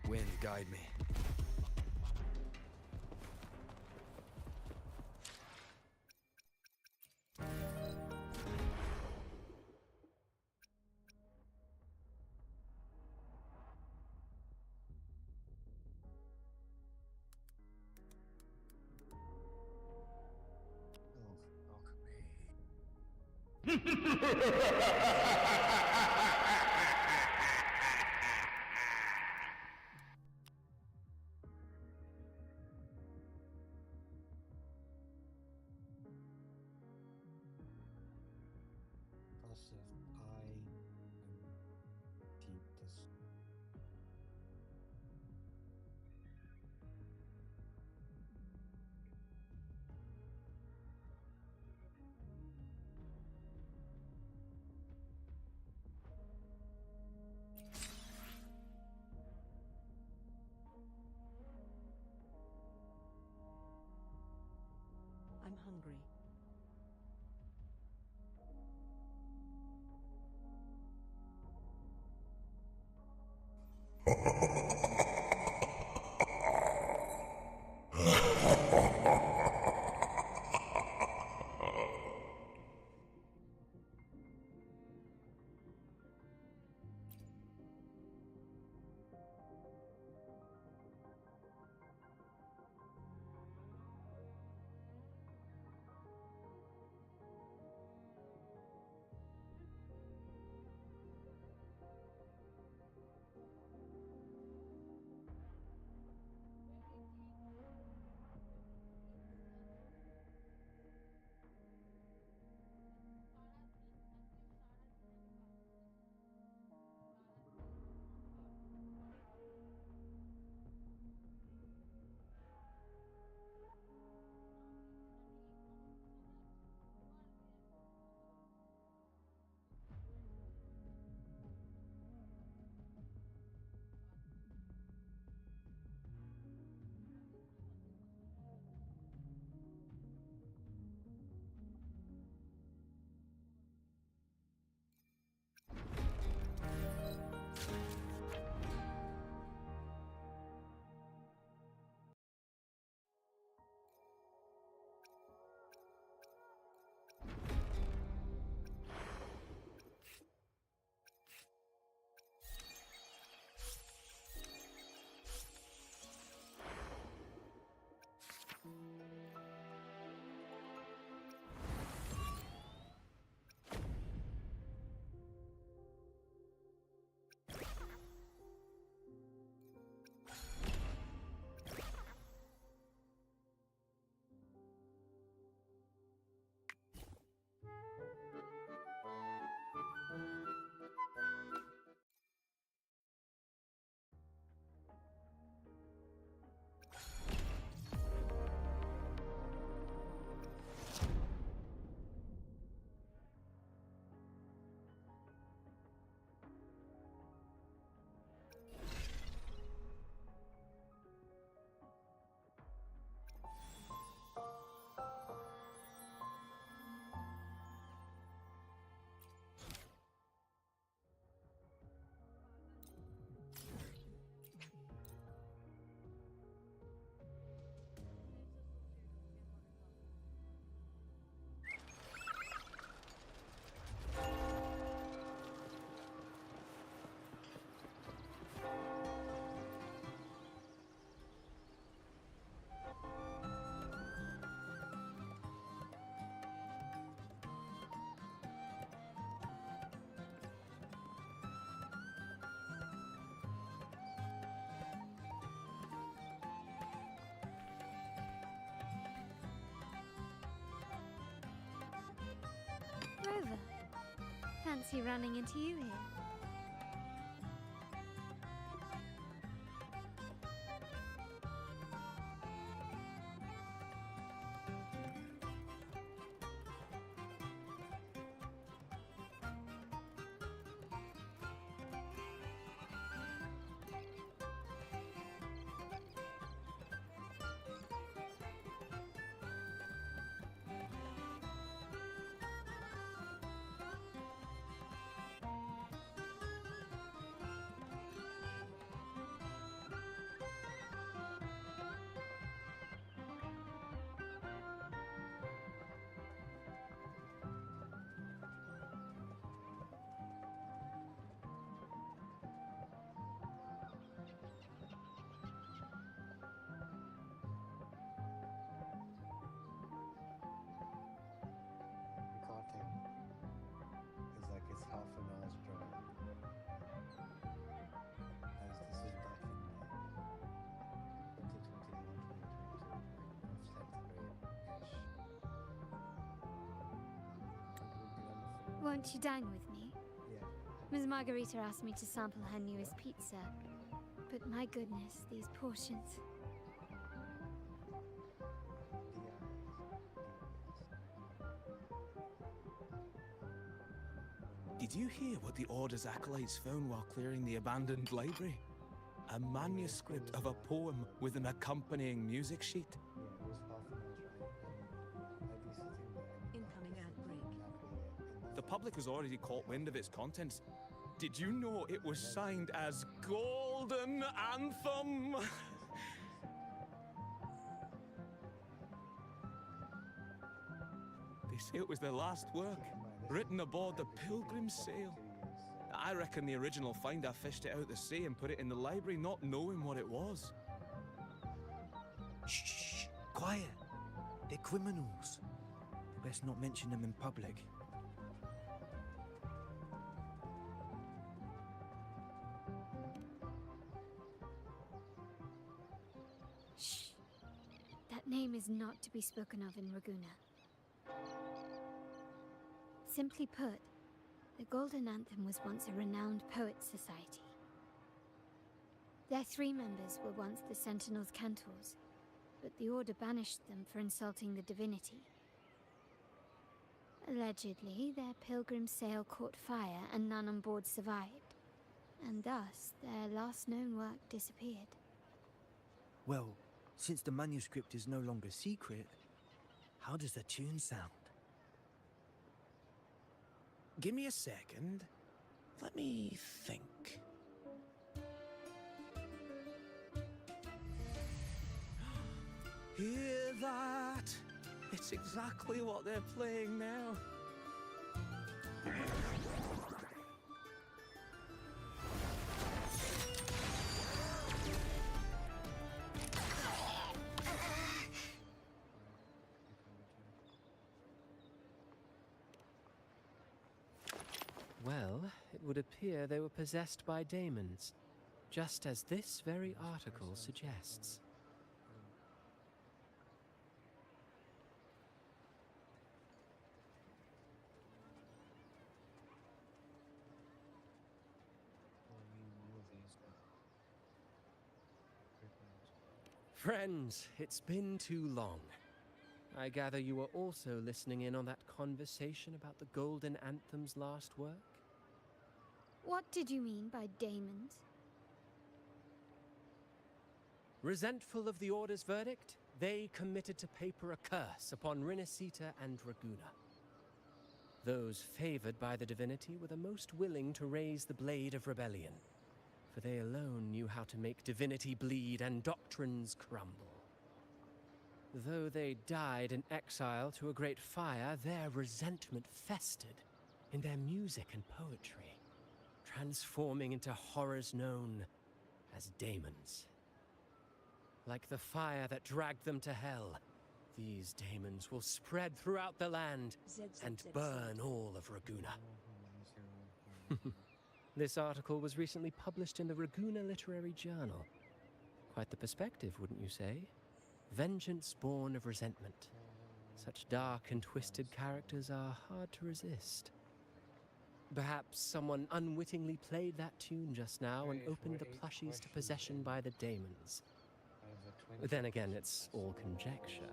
Wind, guide me. Passive I and deep this. I'm hungry. Rover, fancy running into you here. Won't you dine with me? Yeah. Ms. Margarita asked me to sample her newest pizza. But my goodness, these portions. Did you hear what the Order's acolytes found while clearing the abandoned library? A manuscript of a poem with an accompanying music sheet. Yeah, it was half an hour, right? I'd be sitting there. Incoming ad break. The public has already caught wind of its contents. Did you know it was signed as Golden Anthem? They say it was their last work, written aboard the Pilgrim's Sail. I reckon the original finder fished it out the sea and put it in the library, not knowing what it was. Shh! Quiet! They're criminals. Best not mention them in public. Shh. That name is not to be spoken of in Raguna. Simply put, the Golden Anthem was once a renowned poets' society. Their 3 members were once the Sentinel's cantors, but the Order banished them for insulting the divinity. Allegedly, their pilgrim sail caught fire and none on board survived, and thus their last known work disappeared. Well, since the manuscript is no longer secret, how does the tune sound? Give me a second. Let me think. Hear that? It's exactly what they're playing now. Well, it would appear they were possessed by daemons, just as this very article suggests. Friends, it's been too long. I gather you were also listening in on that conversation about the Golden Anthem's last work? What did you mean by daemons? Resentful of the Order's verdict, they committed to paper a curse upon Rinascita and Raguna. Those favored by the divinity were the most willing to raise the blade of rebellion, for they alone knew how to make divinity bleed and doctrines crumble. Though they died in exile to a great fire, their resentment festered in their music and poetry, transforming into horrors known as daemons. Like the fire that dragged them to hell, these daemons will spread throughout the land and burn all of Raguna. This article was recently published in the Raguna Literary Journal. Quite the perspective, wouldn't you say? Vengeance born of resentment. Such dark and twisted characters are hard to resist. Perhaps someone unwittingly played that tune just now and opened the plushies to possession by the daemons. Then again, it's all conjecture.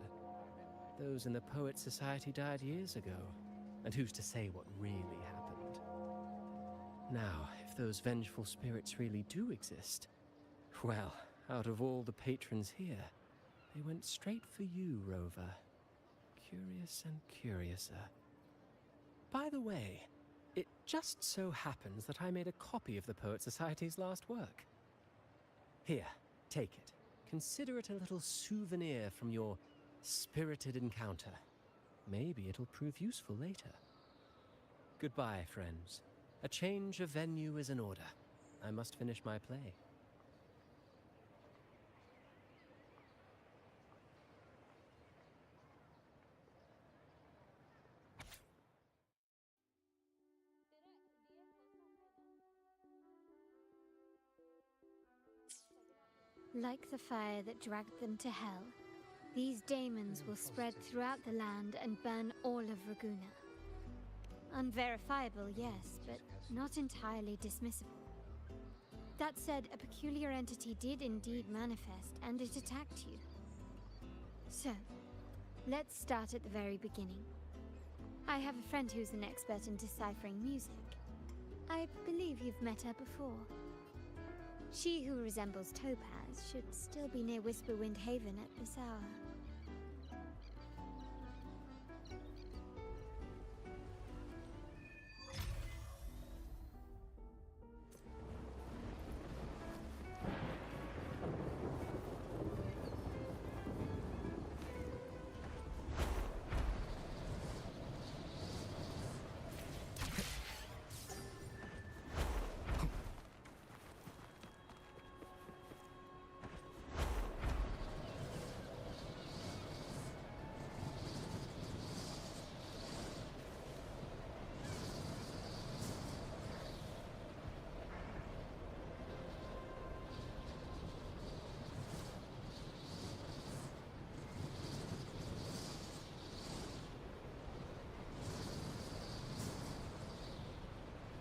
Those in the Poet Society died years ago, and who's to say what really happened? Now, if those vengeful spirits really do exist, well, out of all the patrons here, they went straight for you, Rover. Curious and curiouser. By the way, it just so happens that I made a copy of the Poet Society's last work. Here, take it. Consider it a little souvenir from your spirited encounter. Maybe it'll prove useful later. Goodbye, friends. A change of venue is in order. I must finish my play. Like the fire that dragged them to hell, these daemons will spread throughout the land and burn all of Raguna. Unverifiable, yes, but not entirely dismissible. That said, a peculiar entity did indeed manifest, and it attacked you. So, let's start at the very beginning. I have a friend who's an expert in deciphering music. I believe you've met her before. She who resembles Topaz should still be near Whisperwind Haven at this hour.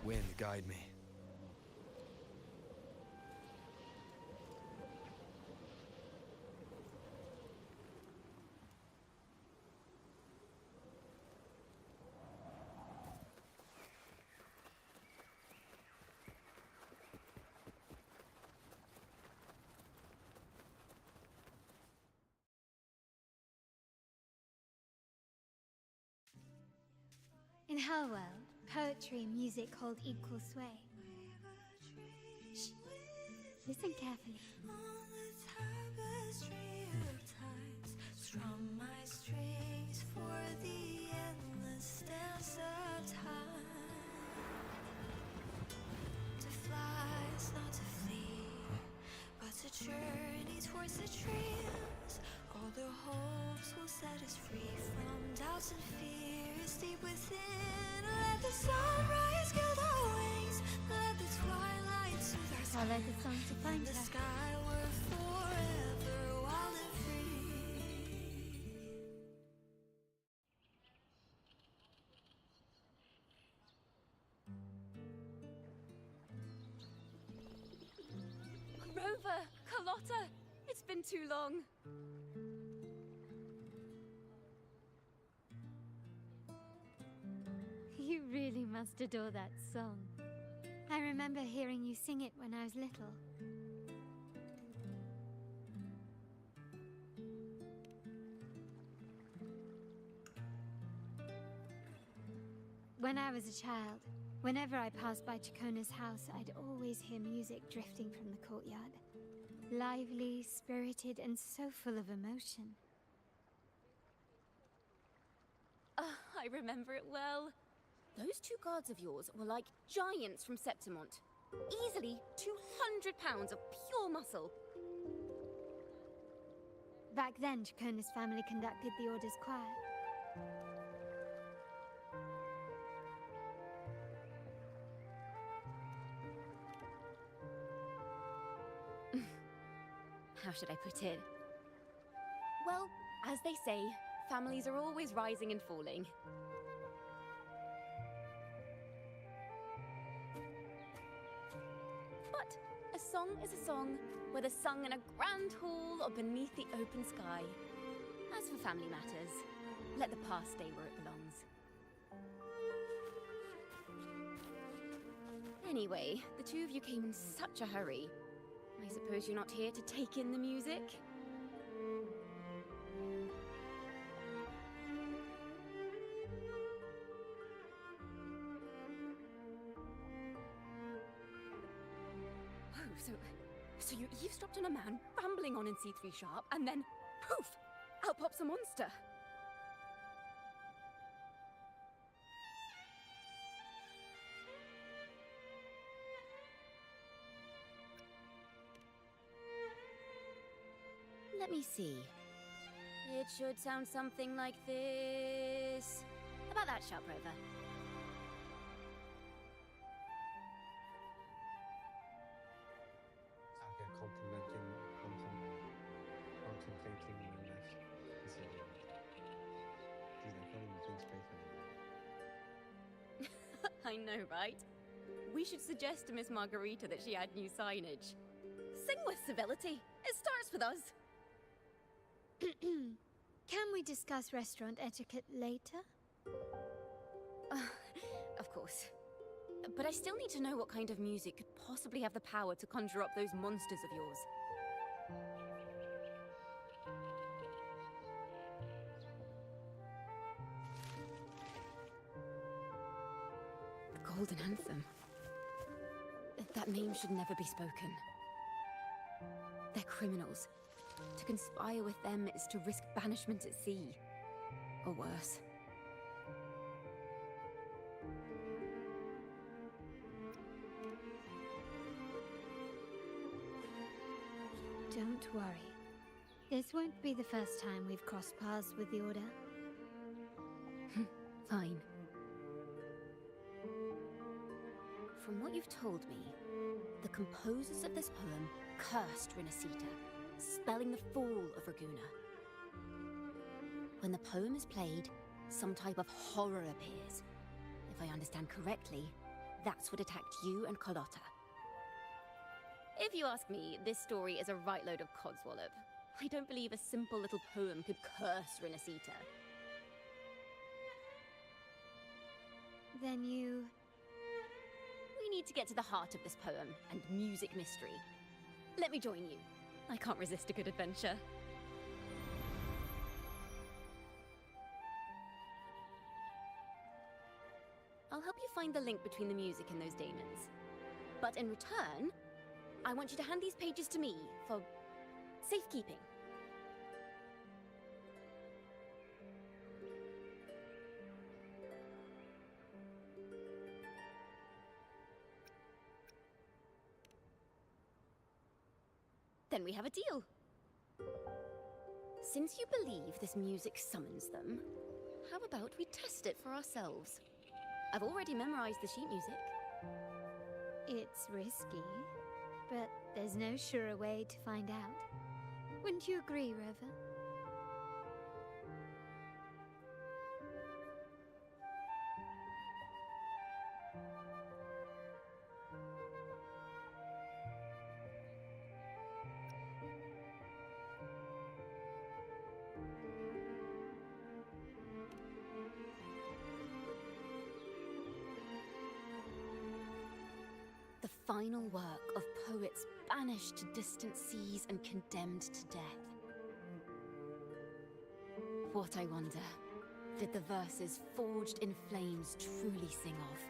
Wind, guide me. In her world, poetry and music hold equal sway. Shh. Listen carefully. On the tapestry of times, strum my strings for the endless dance of time. To fly is not to flee, but to journey towards the dreams. All the hopes will set us free from doubts and fears deep within. Let the sunrise gild our wings, let the twilight soothe our Follow the song to in find the her. sky we're forever wild and free. Rover! Carlotta! It's been too long. You really must adore that song. I remember hearing you sing it when I was little. When I was a child, whenever I passed by Chacona's house, I'd always hear music drifting from the courtyard. Lively, spirited, and so full of emotion. I remember it well. Those two guards of yours were like giants from Septimont. Easily 200 pounds of pure muscle. Back then, Chacona's family conducted the Order's choir. How should I put it? Well, as they say, families are always rising and falling. But a song is a song, whether sung in a grand hall or beneath the open sky. As for family matters, let the past stay where it belongs. Anyway, the two of you came in such a hurry. I suppose you're not here to take in the music? Oh, so you eavesdropped on a man rambling on in C3 Sharp, and then, poof, out pops a monster. Let me see. It should sound something like this. About that, Sharp Rover. Okay, contemplating my life. Is it? Do they call him Prince Payton? I know, right? We should suggest to Miss Margarita that she add new signage. Sing with civility. It starts with us. Can we discuss restaurant etiquette later? Of course. But I still need to know what kind of music could possibly have the power to conjure up those monsters of yours. The Golden Anthem. That name should never be spoken. They're criminals. To conspire with them is to risk banishment at sea. Or worse. Don't worry. This won't be the first time we've crossed paths with the Order. Fine. From what you've told me, the composers of this poem cursed Rinascita, spelling the fall of Raguna. When the poem is played, some type of horror appears. If I understand correctly, that's what attacked you and Carlotta. If you ask me, this story is a right load of codswallop. I don't believe a simple little poem could curse Rinascita. Then you... We need to get to the heart of this poem and music mystery. Let me join you. I can't resist a good adventure. I'll help you find the link between the music and those daemons. But in return, I want you to hand these pages to me for safekeeping. Then we have a deal. Since you believe this music summons them, how about we test it for ourselves? I've already memorized the sheet music. It's risky, but there's no surer way to find out. Wouldn't you agree, Rover? The final work of poets banished to distant seas and condemned to death. What, I wonder, did the verses forged in flames truly sing of?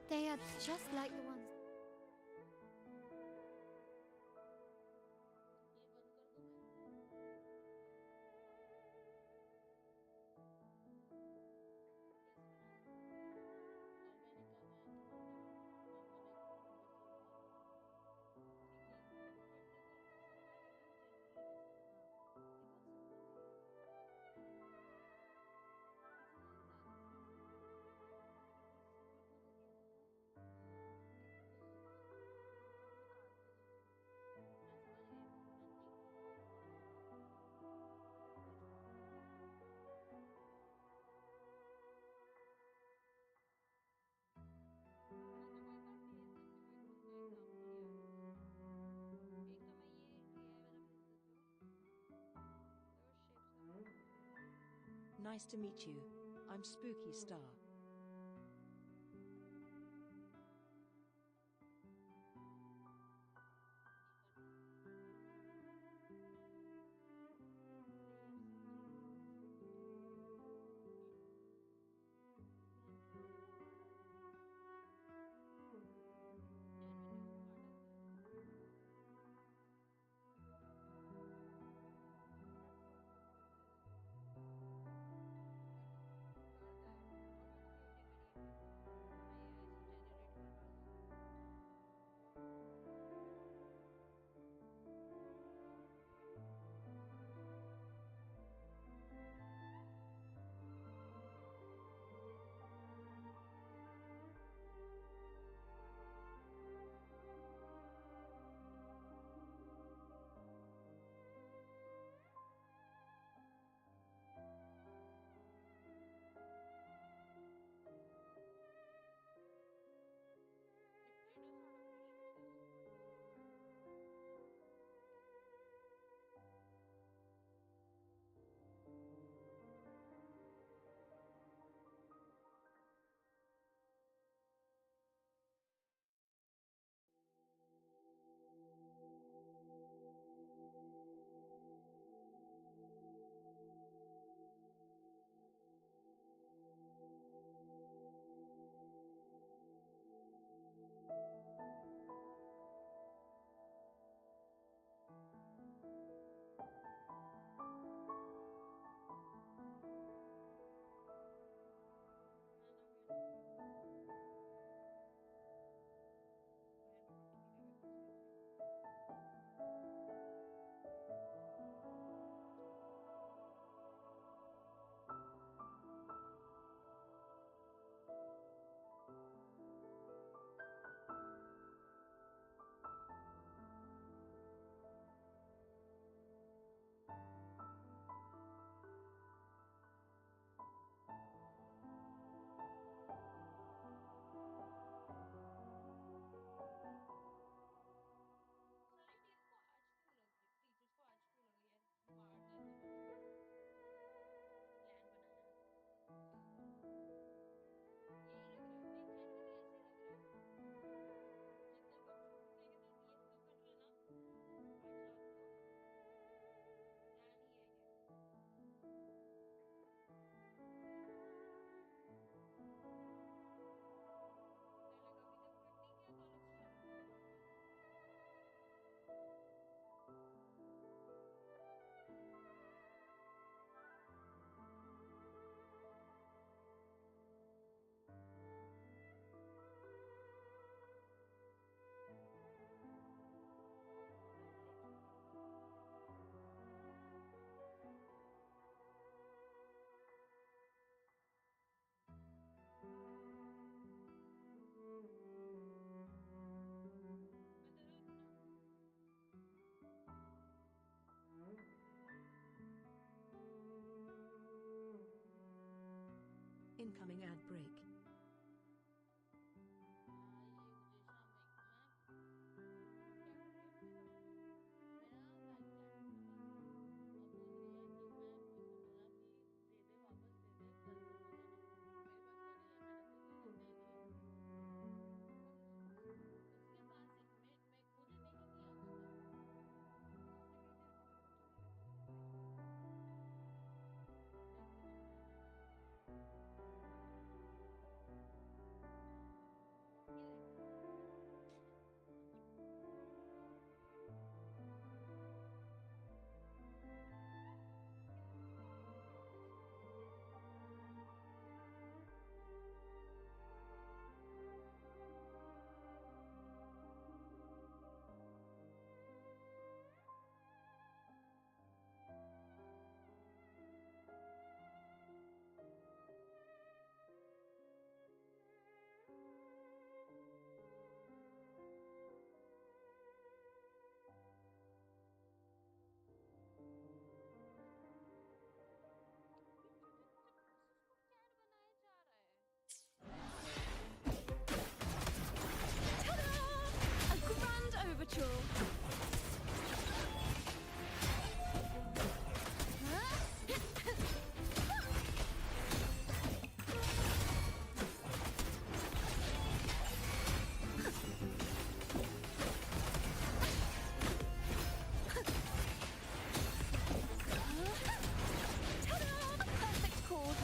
They are just like the ones... Nice to meet you. I'm Spooky Star. Incoming ad break. Ta-da! A grand overture. Ta-da! A perfect chord.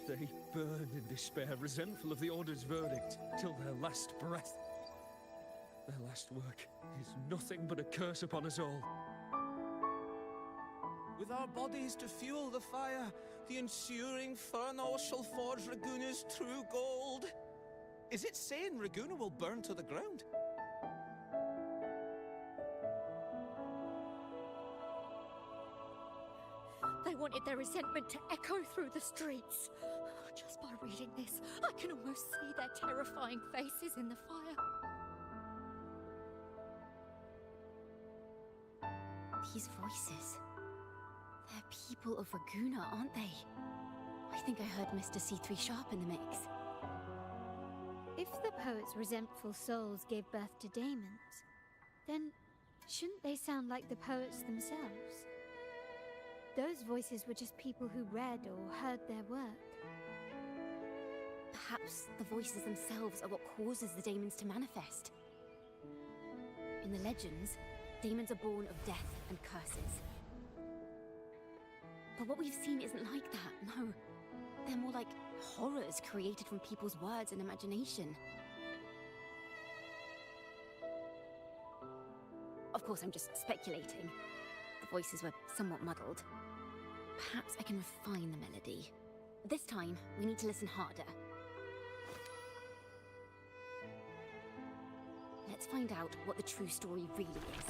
They burn in despair, resentful of the Order's verdict, till their last breath. Their last work is nothing but a curse upon us all. With our bodies to fuel the fire, the ensuing furnace shall forge Raguna's true gold. Is it saying Raguna will burn to the ground? They wanted their resentment to echo through the streets. Just by reading this, I can almost see their terrifying faces in the fire. These voices. They're people of Raguna, aren't they? I think I heard Mr. C3 Sharp in the mix. If the poet's resentful souls gave birth to daemons, then shouldn't they sound like the poets themselves? Those voices were just people who read or heard their work. Perhaps the voices themselves are what causes the daemons to manifest. In the legends, daemons are born of death and curses. But what we've seen isn't like that, no. They're more like horrors created from people's words and imagination. Of course, I'm just speculating. The voices were somewhat muddled. Perhaps I can refine the melody. This time, we need to listen harder. Let's find out what the true story really is.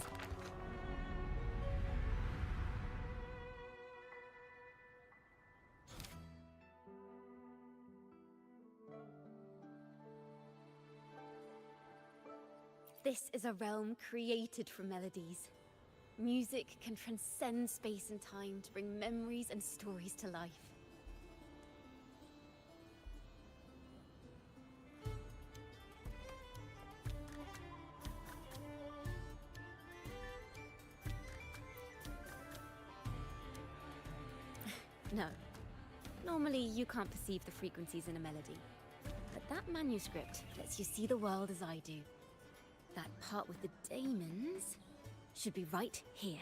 This is a realm created from melodies. Music can transcend space and time to bring memories and stories to life. No. Normally, you can't perceive the frequencies in a melody. But that manuscript lets you see the world as I do. That part with the daemons should be right here.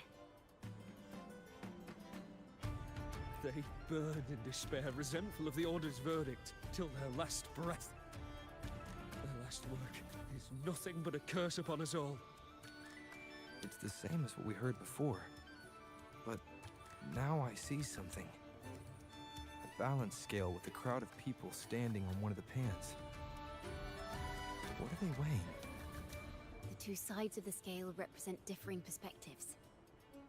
They burn in despair, resentful of the Order's verdict, till their last breath. last work is nothing but a curse upon us all. It's the same as what we heard before. But now I see something. A balance scale with a crowd of people standing on one of the pans. What are they weighing? The two sides of the scale represent differing perspectives.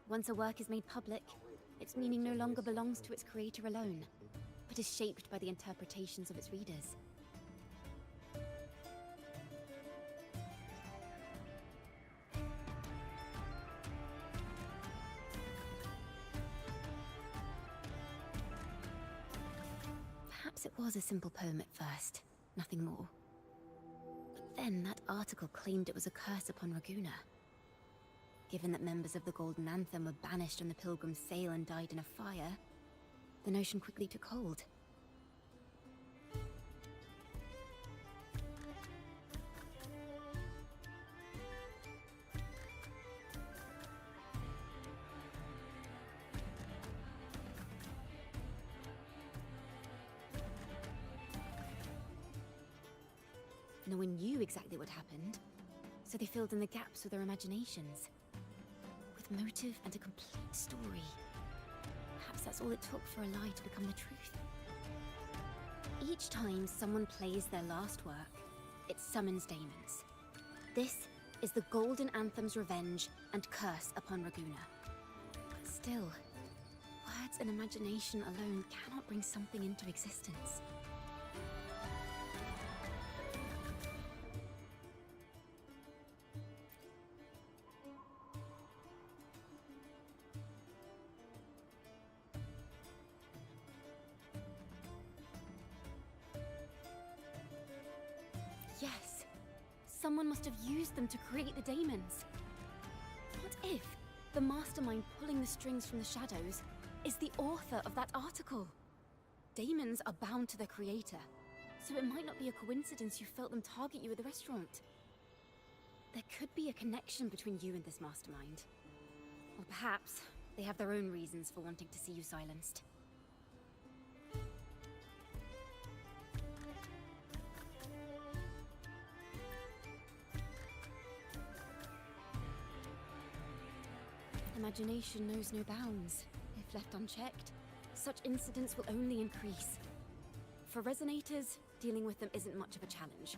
Once a work is made public, its meaning no longer belongs to its creator alone, but is shaped by the interpretations of its readers. Perhaps it was a simple poem at first, nothing more. But then that article claimed it was a curse upon Raguna. Given that members of the Golden Anthem were banished on the Pilgrim's sail and died in a fire, the notion quickly took hold. No one knew exactly what happened, so they filled in the gaps with their imaginations. With motive and a complete story. Perhaps that's all it took for a lie to become the truth. Each time someone plays their last work, it summons daemons. This is the Golden Anthem's revenge and curse upon Raguna. But still, words and imagination alone cannot bring something into existence. Yes, someone must have used them to create the daemons. What if the mastermind pulling the strings from the shadows is the author of that article? Daemons are bound to their creator, so it might not be a coincidence you felt them target you at the restaurant. There could be a connection between you and this mastermind. Or perhaps they have their own reasons for wanting to see you silenced. Imagination knows no bounds. If left unchecked, such incidents will only increase. For resonators, dealing with them isn't much of a challenge.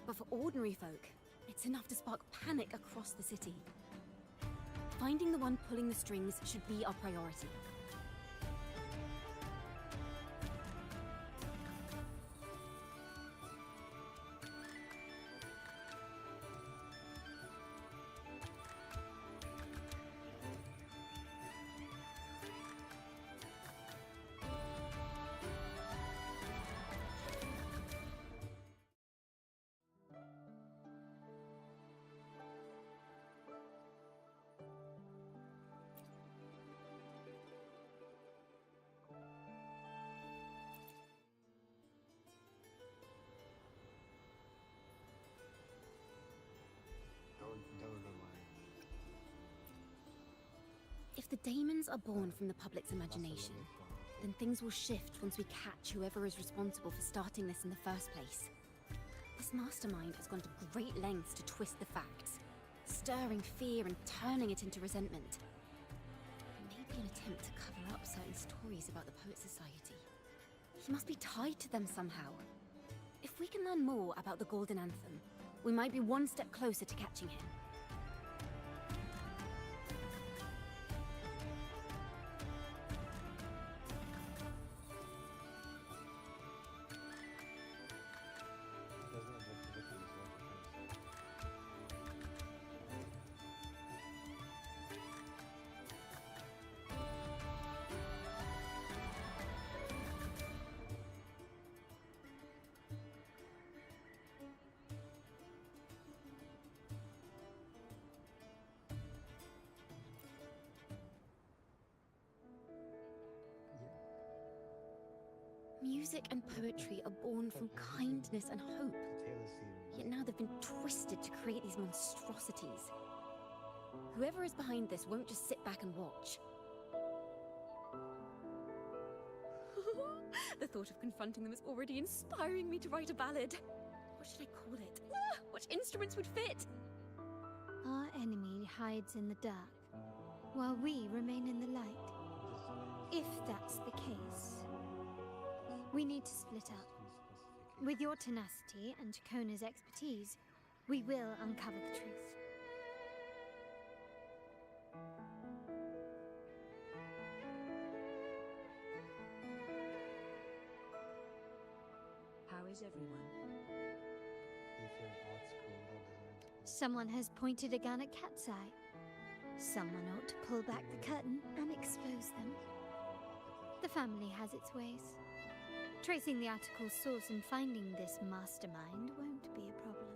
But for ordinary folk, it's enough to spark panic across the city. Finding the one pulling the strings should be our priority. Don't remind me. If the daemons are born from the public's imagination, then things will shift once we catch whoever is responsible for starting this in the first place. This mastermind has gone to great lengths to twist the facts, stirring fear and turning it into resentment. Maybe an attempt to cover up certain stories about the Poet Society. He must be tied to them somehow. If we can learn more about the Golden Anthem, we might be one step closer to catching him. Doesn't look ridiculous, Music and poetry are born from kindness and hope. The Taylor series. Yet now they've been twisted to create these monstrosities. Whoever is behind this won't just sit back and watch. The thought of confronting them is already inspiring me to write a ballad. what should I call it? Which instruments would fit? Our enemy hides in the dark, while we remain in the light. If that's the case, we need to split up. With your tenacity and Kona's expertise, we will uncover the truth. How is everyone? Someone has pointed a gun at Cat's Eye. Someone ought to pull back the curtain and expose them. The family has its ways. Tracing the article's source and finding this mastermind won't be a problem.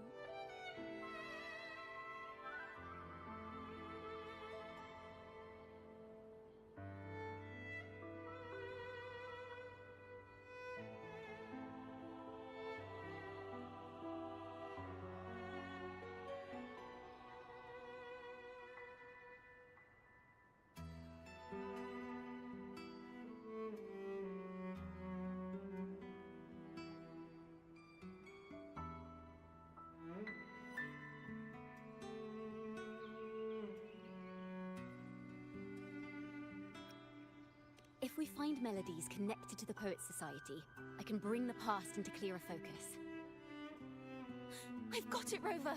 If we find melodies connected to the Poets Society, I can bring the past into clearer focus. I've got it, Rover!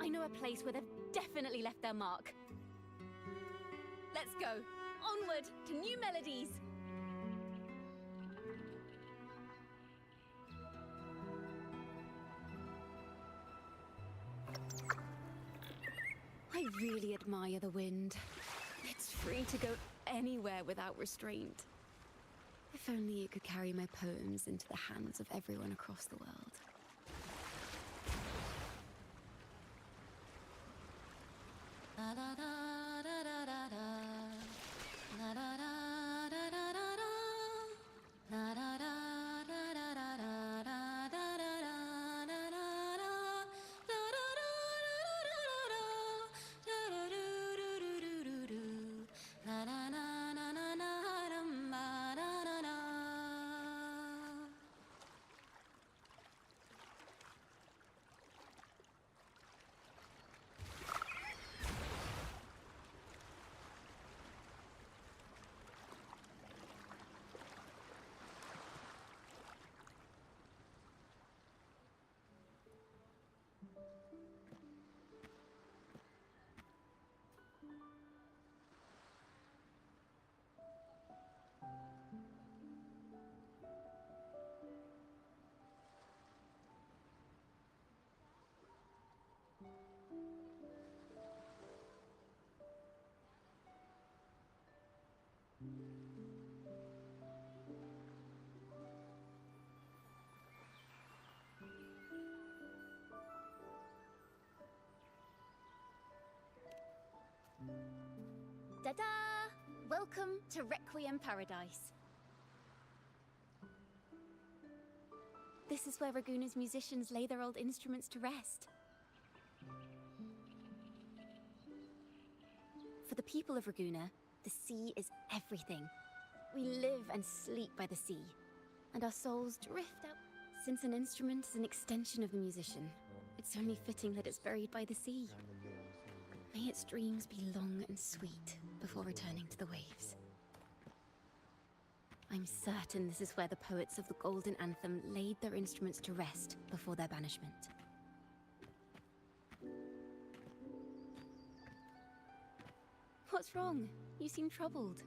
I know a place where they've definitely left their mark. Let's go! Onward to new melodies! I really admire the wind. It's free to go anywhere without restraint. If only it could carry my poems into the hands of everyone across the world. Ta-da! Welcome to Requiem Paradise. This is where Raguna's musicians lay their old instruments to rest. For the people of Raguna, the sea is everything. We live and sleep by the sea, and our souls drift out. Since an instrument is an extension of the musician, it's only fitting that it's buried by the sea. May its dreams be long and sweet before returning to the waves. I'm certain this is where the poets of the Golden Anthem laid their instruments to rest before their banishment. What's wrong? You seem troubled.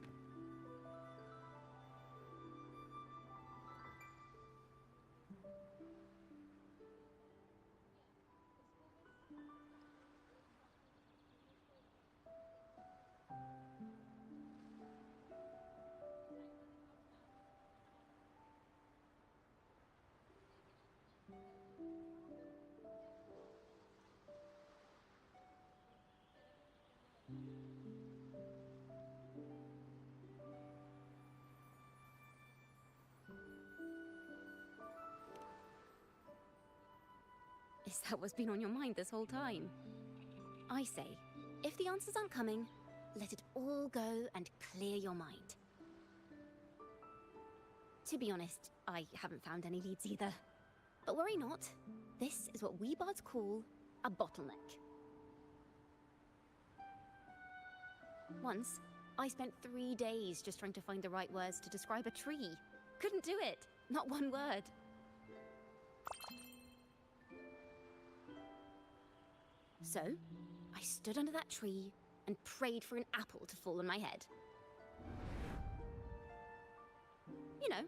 Is that what's been on your mind this whole time? I say, if the answers aren't coming, let it all go and clear your mind. To be honest, I haven't found any leads either. But worry not. This is what we bards call a bottleneck. Once, I spent 3 days just trying to find the right words to describe a tree. Couldn't do it. Not one word. So, I stood under that tree and prayed for an apple to fall on my head. You know,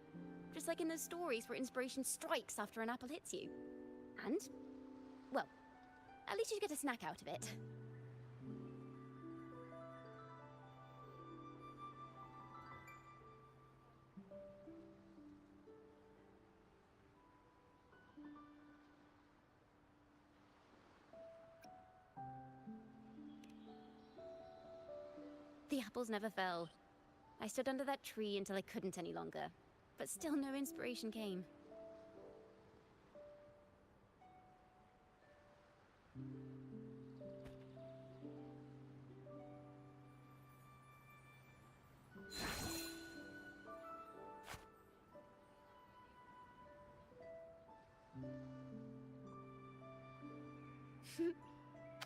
just like in those stories where inspiration strikes after an apple hits you. And, well, at least you get a snack out of it. The apples never fell. I stood under that tree until I couldn't any longer, but still no inspiration came.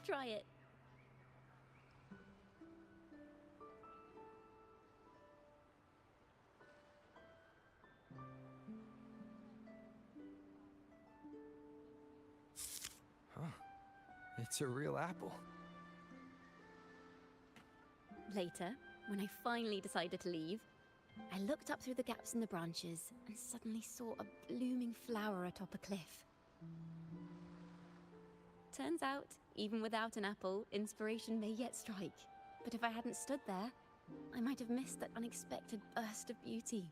Try it. Huh. It's a real apple. Later, when I finally decided to leave, I looked up through the gaps in the branches and suddenly saw a blooming flower atop a cliff. Turns out, even without an apple, inspiration may yet strike. But if I hadn't stood there, I might have missed that unexpected burst of beauty.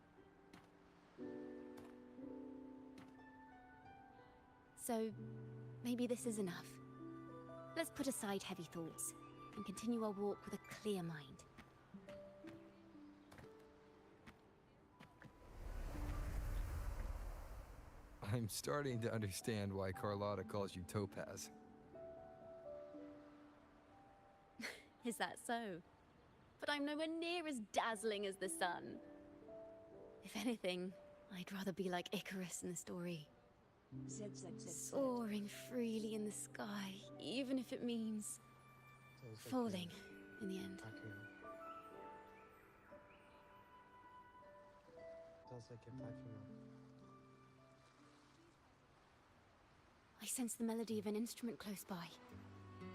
So, maybe this is enough. Let's put aside heavy thoughts and continue our walk with a clear mind. I'm starting to understand why Carlotta calls you Topaz. Is that so? But I'm nowhere near as dazzling as the sun. If anything, I'd rather be like Icarus in the story. Soaring freely in the sky, even if it means falling in the end. I sense the melody of an instrument close by.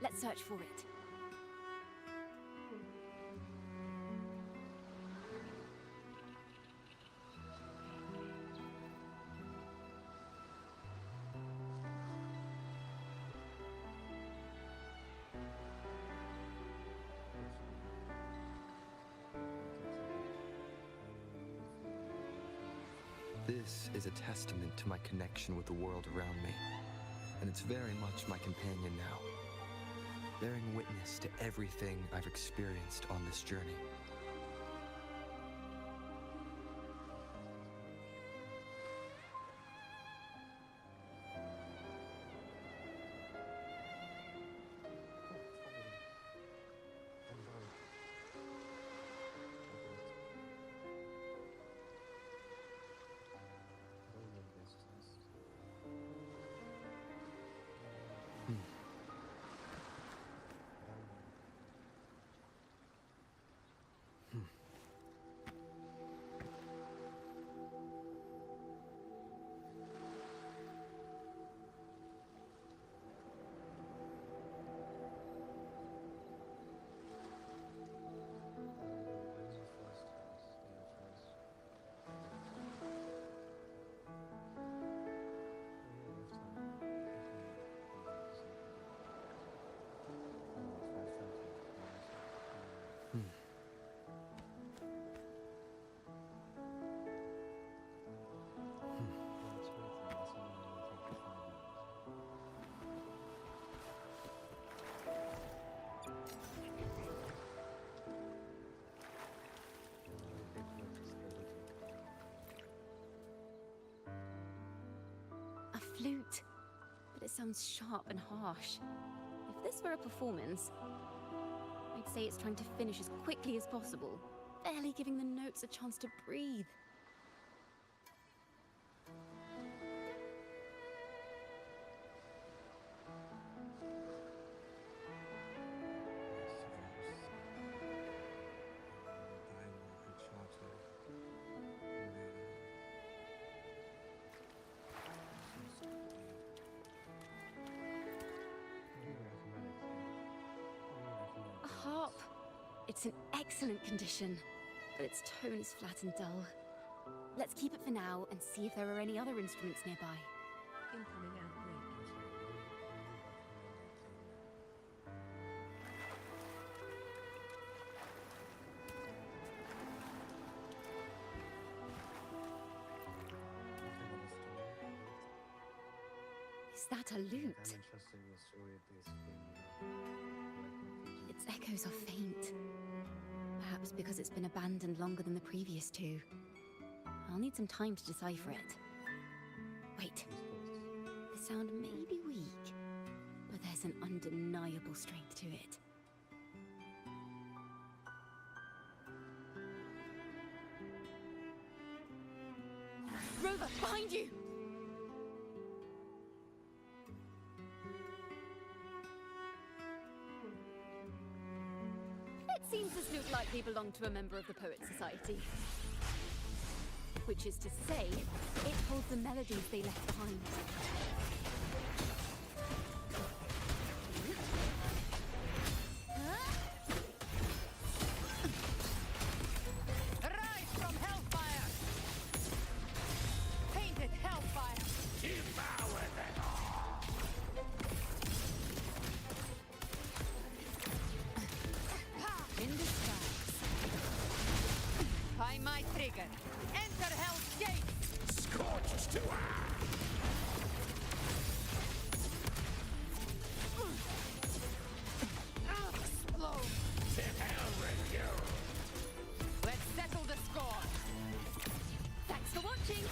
Let's search for it. This is a testament to my connection with the world around me, and it's very much my companion now, bearing witness to everything I've experienced on this journey. Flute, but it sounds sharp and harsh. If this were a performance, I'd say it's trying to finish as quickly as possible, barely giving the notes a chance to breathe. harp. It's in excellent condition, but its tone is flat and dull. Let's keep it for now and see if there are any other instruments nearby. Incoming outbreak. Is that a lute? I'm interested in the story of this thing. Its echoes are faint. Perhaps because it's been abandoned longer than the previous two. I'll need some time to decipher it. Wait, the sound may be weak, but there's an undeniable strength to it. Rover, behind you! It seems this lute likely belonged to a member of the Poets Society. Which is to say, it holds the melodies they left behind. Rise from hellfire! Painted hellfire! Devour them all! In disguise. By my trigger. Enter Hell's Gate! Scorched to explode! To hell with you! Let's settle the score! Thanks for watching!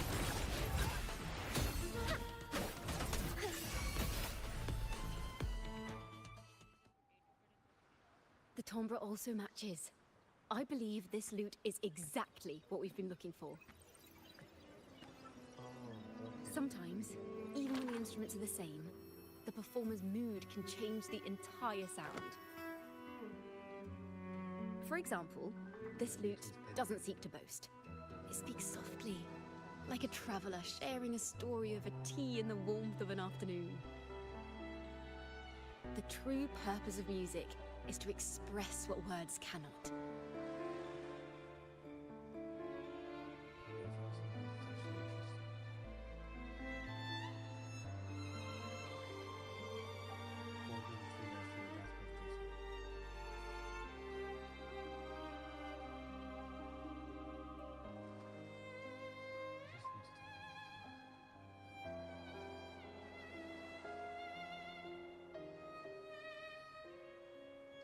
The timbre also matches. I believe this lute is exactly what we've been looking for. Sometimes, even when the instruments are the same, the performer's mood can change the entire sound. For example, this lute doesn't seek to boast. It speaks softly, like a traveler sharing a story over tea in the warmth of an afternoon. The true purpose of music is to express what words cannot.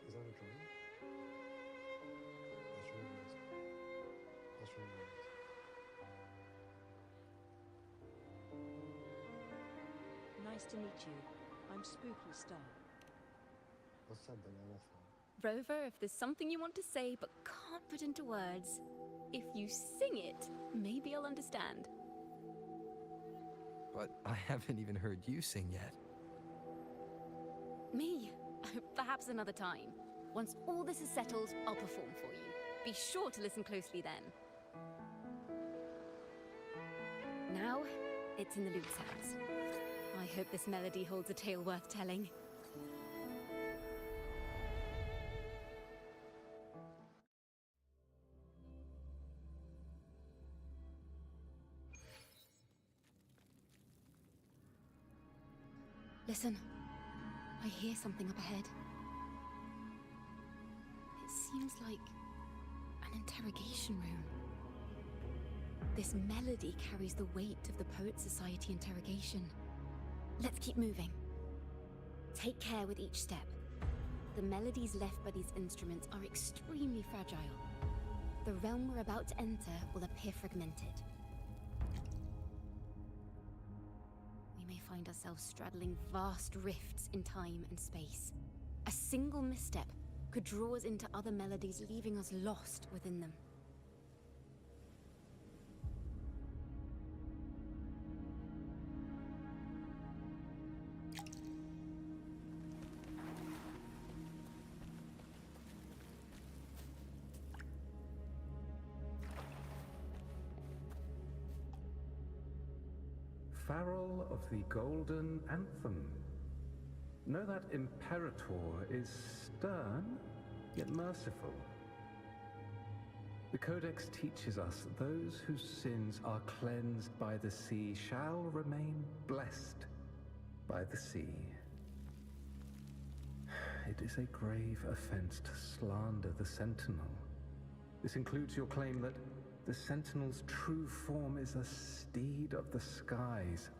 Is that a drawing? That's really nice. That's really nice. Nice to meet you. I'm Spooky Star. What's that banana from? Rover, if there's something you want to say but can't put into words, if you sing it, maybe I'll understand. But I haven't even heard you sing yet. Me? Perhaps another time. Once all this is settled, I'll perform for you. Be sure to listen closely then. Now, it's in the lute's hands. I hope this melody holds a tale worth telling. Listen. I hear something up ahead. It seems like an interrogation room. This melody carries the weight of the Poets Society interrogation. Let's keep moving. Take care with each step. The melodies left by these instruments are extremely fragile. The realm we're about to enter will appear fragmented. We may find ourselves straddling vast rifts in time and space. A single misstep could draw us into other melodies, leaving us lost within them. Farrell of the Golden Anthem. Know that Imperator is stern, yet merciful. The Codex teaches us that those whose sins are cleansed by the sea shall remain blessed by the sea. It is a grave offense to slander the Sentinel. This includes your claim that the Sentinel's true form is a steed of the skies.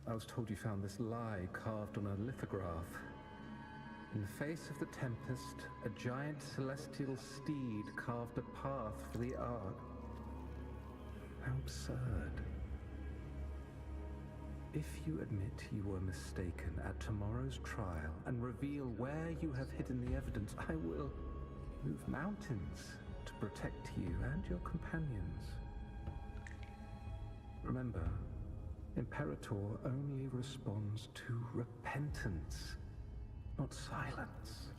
I was told you found this lie carved on a lithograph. In the face of the tempest, a giant celestial steed carved a path for the Ark. How absurd. If you admit you were mistaken at tomorrow's trial and reveal where you have hidden the evidence, I will move mountains to protect you and your companions. Remember, Imperator only responds to repentance, not silence.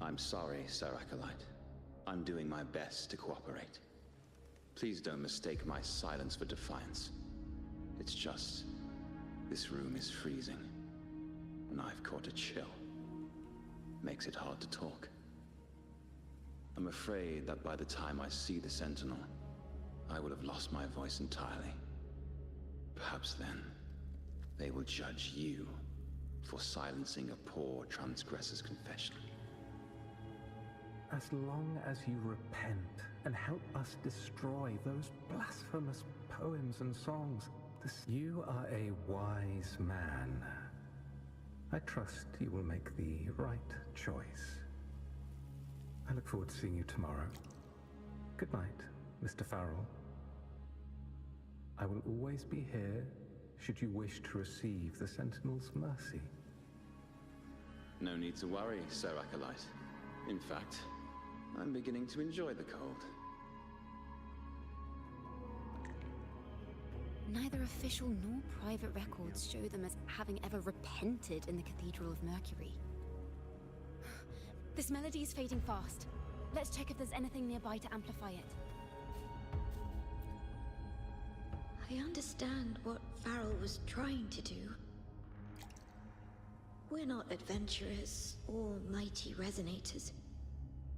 I'm sorry, Sir Acolyte. I'm doing my best to cooperate. Please don't mistake my silence for defiance. It's just, this room is freezing, and I've caught a chill. Makes it hard to talk. I'm afraid that by the time I see the Sentinel, I will have lost my voice entirely. Perhaps then, they will judge you for silencing a poor transgressor's confession. As long as you repent and help us destroy those blasphemous poems and songs, you are a wise man. I trust you will make the right choice. I look forward to seeing you tomorrow. Good night, Mr. Farrell. I will always be here should you wish to receive the Sentinel's mercy. No need to worry, Sir Acolyte. In fact, I'm beginning to enjoy the cold. Neither official nor private records show them as having ever repented in the Cathedral of Mercury. This melody is fading fast. Let's check if there's anything nearby to amplify it. I understand what Farrell was trying to do. We're not adventurers or mighty resonators.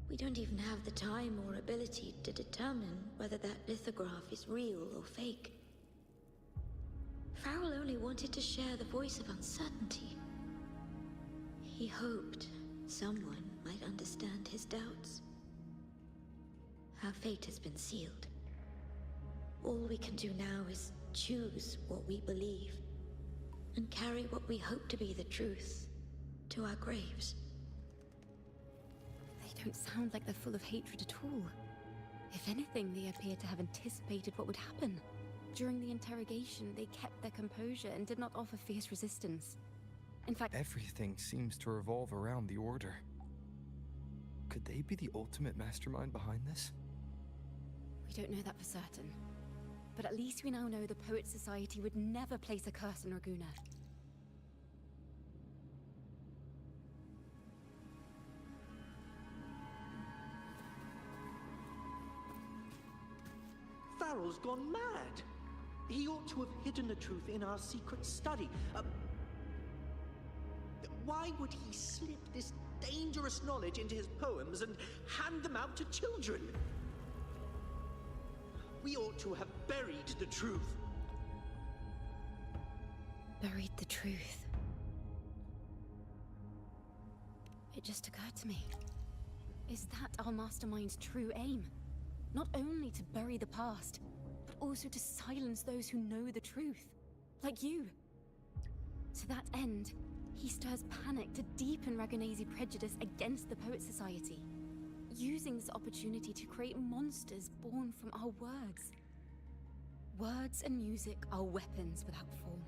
We don't even have the time or ability to determine whether that lithograph is real or fake. Farrell only wanted to share the voice of uncertainty. He hoped someone might understand his doubts. Our fate has been sealed. All we can do now is choose what we believe and carry what we hope to be the truth to our graves. They don't sound like they're full of hatred at all. If anything, they appear to have anticipated what would happen. During the interrogation, they kept their composure and did not offer fierce resistance. In fact, everything seems to revolve around the Order. Could they be the ultimate mastermind behind this? We don't know that for certain. But at least we now know the Poets Society would never place a curse on Raguna. Farrell's gone mad. He ought to have hidden the truth in our secret study. Why would he slip this dangerous knowledge into his poems and hand them out to children? We ought to have buried the truth. Buried the truth. It just occurred to me. Is that our mastermind's true aim? Not only to bury the past, but also to silence those who know the truth, like you. To that end, he stirs panic to deepen Ragonese prejudice against the Poet Society, using this opportunity to create monsters born from our words. Words and music are weapons without form.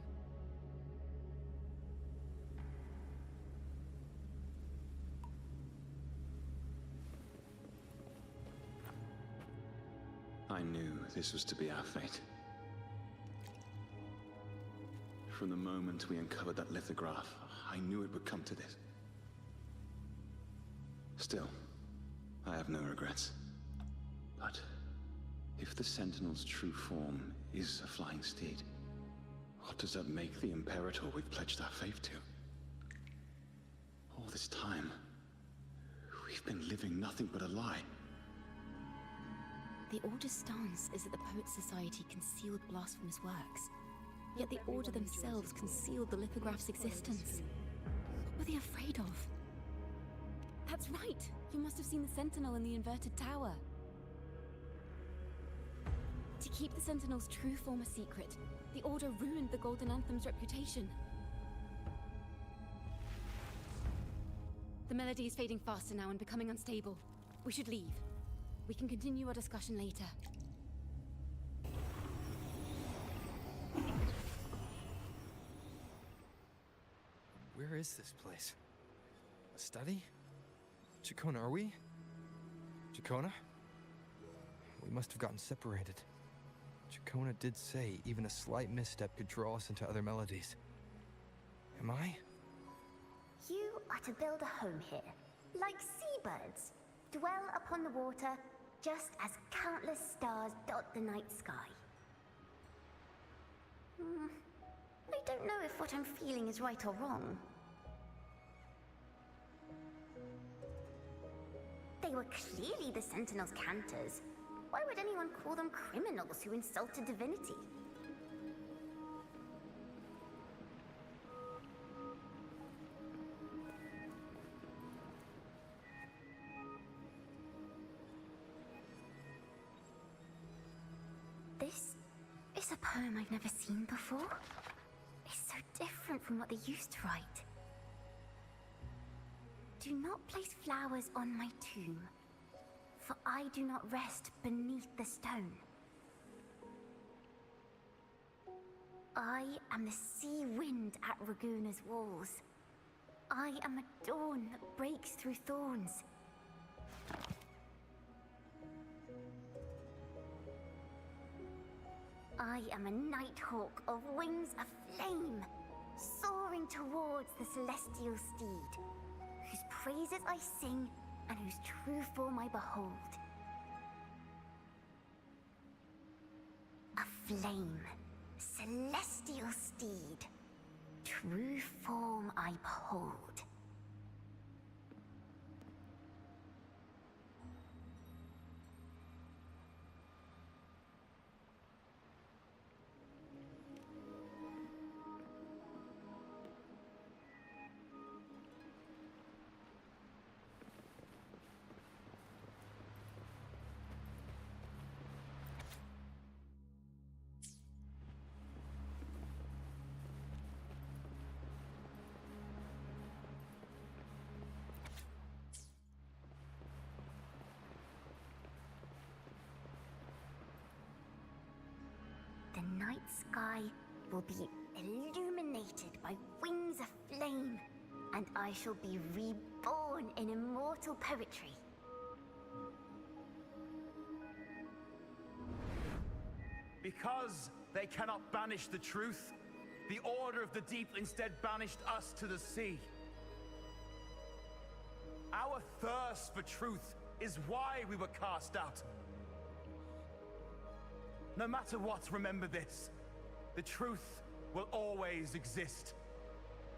I knew this was to be our fate. From the moment we uncovered that lithograph, I knew it would come to this. Still, I have no regrets. But if the Sentinel's true form is a flying steed, what does that make the Imperator we've pledged our faith to? All this time, we've been living nothing but a lie. The Order's stance is that the Poets Society concealed blasphemous works. Yet the Order themselves concealed the lithograph's existence. What were they afraid of? That's right! You must have seen the Sentinel in the inverted tower. To keep the Sentinel's true form a secret, the Order ruined the Golden Anthem's reputation. The melody is fading faster now and becoming unstable. We should leave. We can continue our discussion later. Where is this place? A study? Chacona, are we? Chacona? We must have gotten separated. Chacona did say even a slight misstep could draw us into other melodies. Am I? You are to build a home here, like seabirds. Dwell upon the water, just as countless stars dot the night sky. I don't know if what I'm feeling is right or wrong. They were clearly the Sentinel's cantors. Why would anyone call them criminals who insulted divinity? This is a poem I've never seen before. It's so different from what they used to write. Do not place flowers on my tomb, for I do not rest beneath the stone. I am the sea wind at Raguna's walls. I am a dawn that breaks through thorns. I am a nighthawk of wings aflame, soaring towards the celestial steed, whose praises I sing and whose true form I behold. A flame, celestial steed, true form I behold. The night sky will be illuminated by wings of flame, and I shall be reborn in immortal poetry. Because they cannot banish the truth, the Order of the Deep instead banished us to the sea. Our thirst for truth is why we were cast out. No matter what, remember this. The truth will always exist.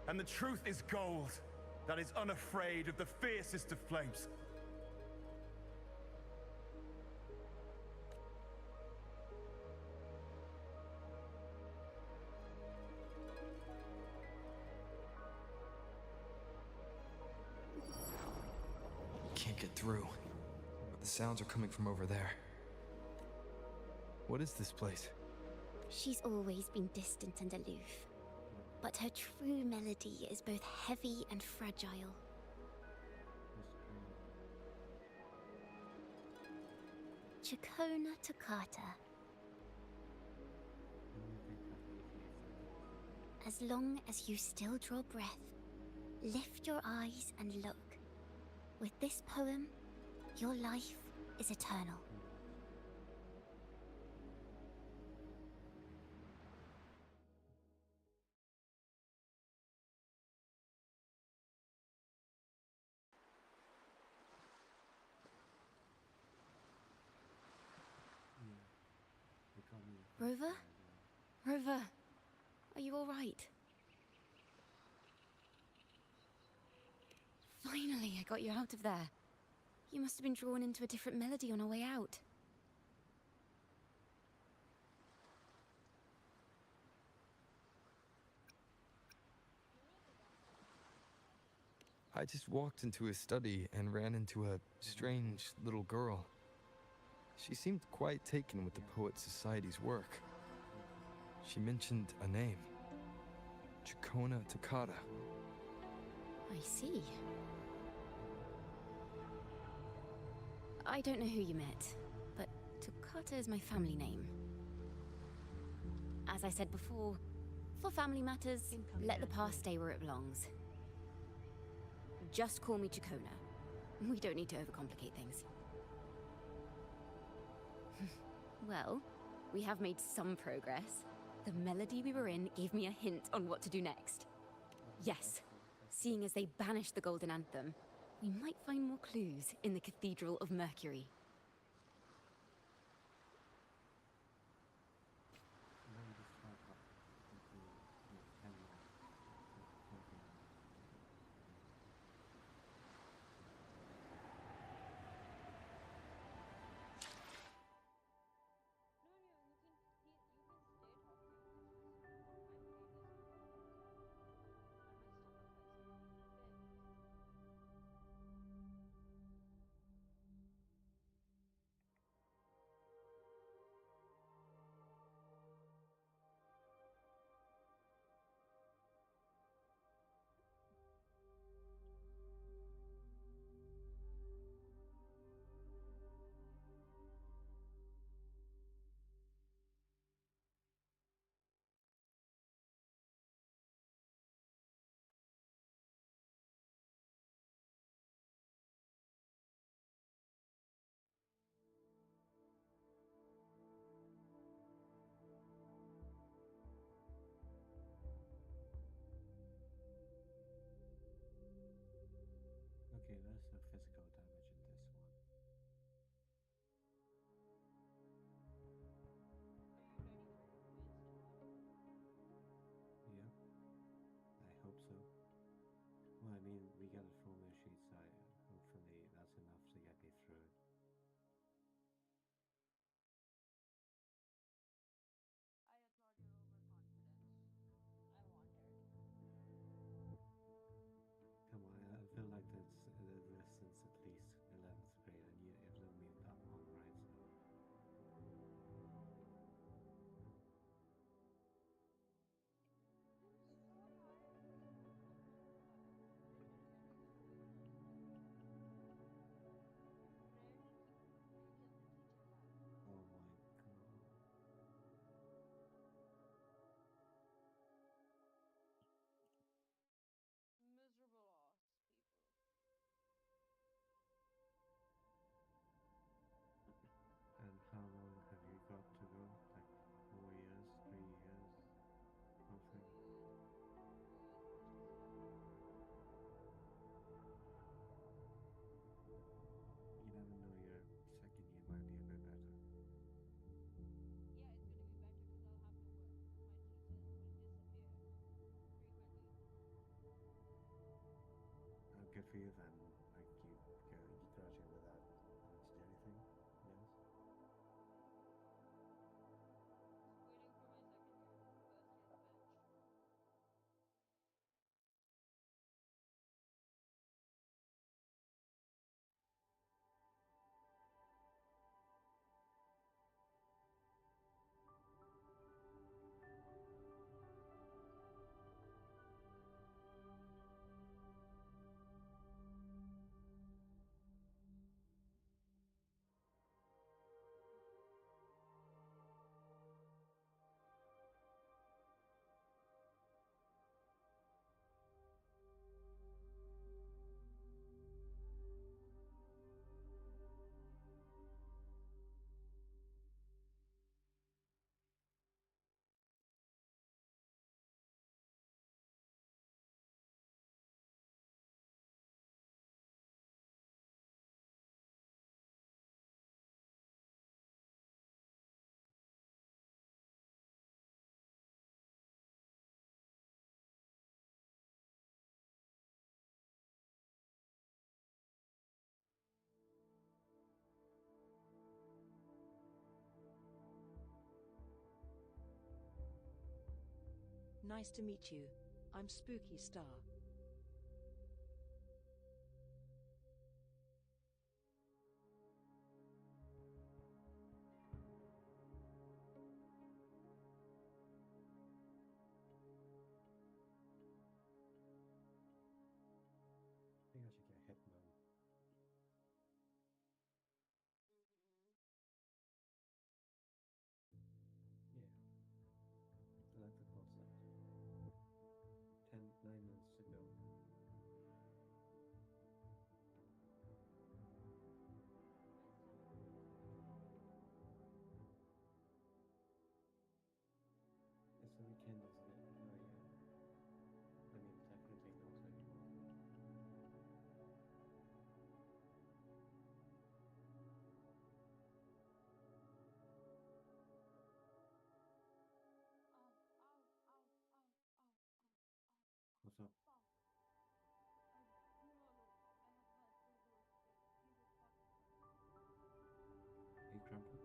And the truth is gold that is unafraid of the fiercest of flames. Can't get through, but the sounds are coming from over there. What is this place? She's always been distant and aloof, but her true melody is both heavy and fragile. Chacona Toccata. As long as you still draw breath, lift your eyes and look. With this poem, your life is eternal. Rover? Rover, are you all right? Finally, I got you out of there. You must have been drawn into a different melody on our way out. I just walked into his study and ran into a strange little girl. She seemed quite taken with the Poet Society's work. She mentioned a name. Chikona Takata. I see. I don't know who you met, but Takata is my family name. As I said before, for family matters, let the past stay where it belongs. Just call me Chikona. We don't need to overcomplicate things. Well, we have made some progress. The melody we were in gave me a hint on what to do next. Yes, seeing as they banished the Golden Anthem, we might find more clues in the Cathedral of Mercury. Okay, there's no physical damage in this one. Yeah, I hope so. Well, I mean, we got a full new sheet, so hopefully that's enough to get me through it. Come on, I feel like that's since at least 11th grade, and it hasn't been that long, right? Oh my god. And how long have you got to go? Like 4 years, 3 years, something? You never know, your second year might be a bit better. Good for you then. Like you graduate without having to do anything. Yes. Nice to meet you. I'm Spooky Star. I think I should get Hitman. Yeah. I like the concept. 9 minutes to go. It's the weekend, isn't it? Oh yeah. I mean, technically not anymore. What's up? Hey, Crumpet.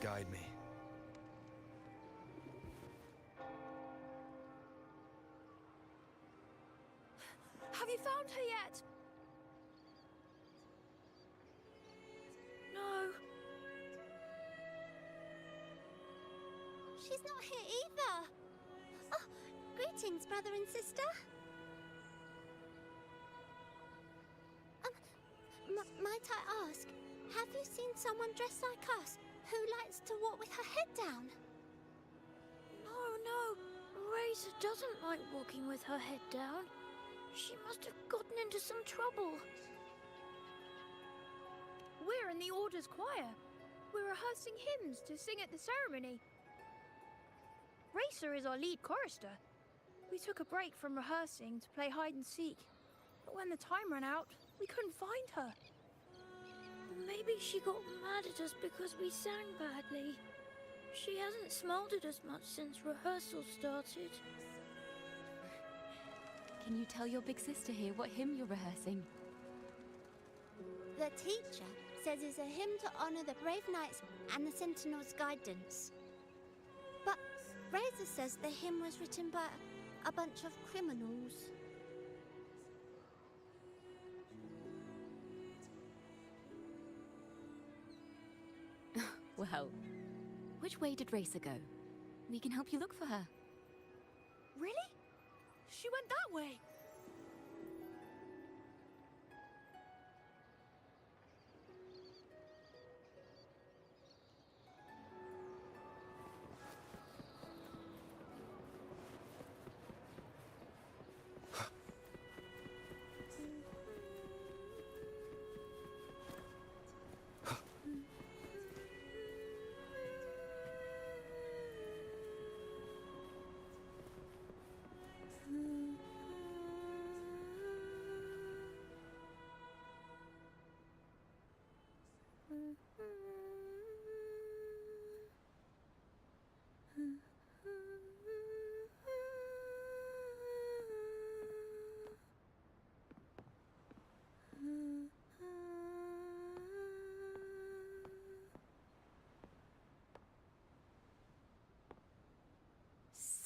Guide me. Have you found her yet? No. She's not here either. Oh, greetings, brother and sister. Might I ask, have you seen someone dressed like us who likes to walk with her head down? No. Razor doesn't like walking with her head down. She must have gotten into some trouble. We're in the Order's choir. We're rehearsing hymns to sing at the ceremony. Racer is our lead chorister. We took a break from rehearsing to play hide and seek. But when the time ran out, we couldn't find her. Maybe she got mad at us because we sang badly. She hasn't smiled at us much since rehearsal started. Can you tell your big sister here what hymn you're rehearsing? The teacher says it's a hymn to honor the brave knights and the Sentinel's guidance. But Razor says the hymn was written by a bunch of criminals. Well, which way did Racer go? We can help you look for her. Really? She went that way.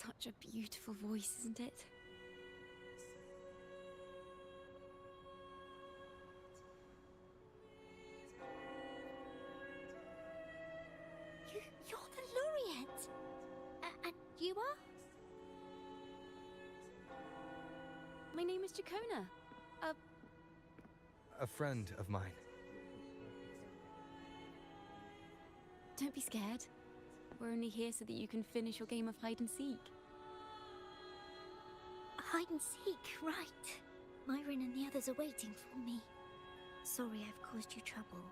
Such a beautiful voice, isn't it? You're the laureate! And you are? My name is Jacona. A friend of mine. Don't be scared. We're only here so that you can finish your game of hide and seek. Hide and seek, right. Myron and the others are waiting for me. Sorry I've caused you trouble.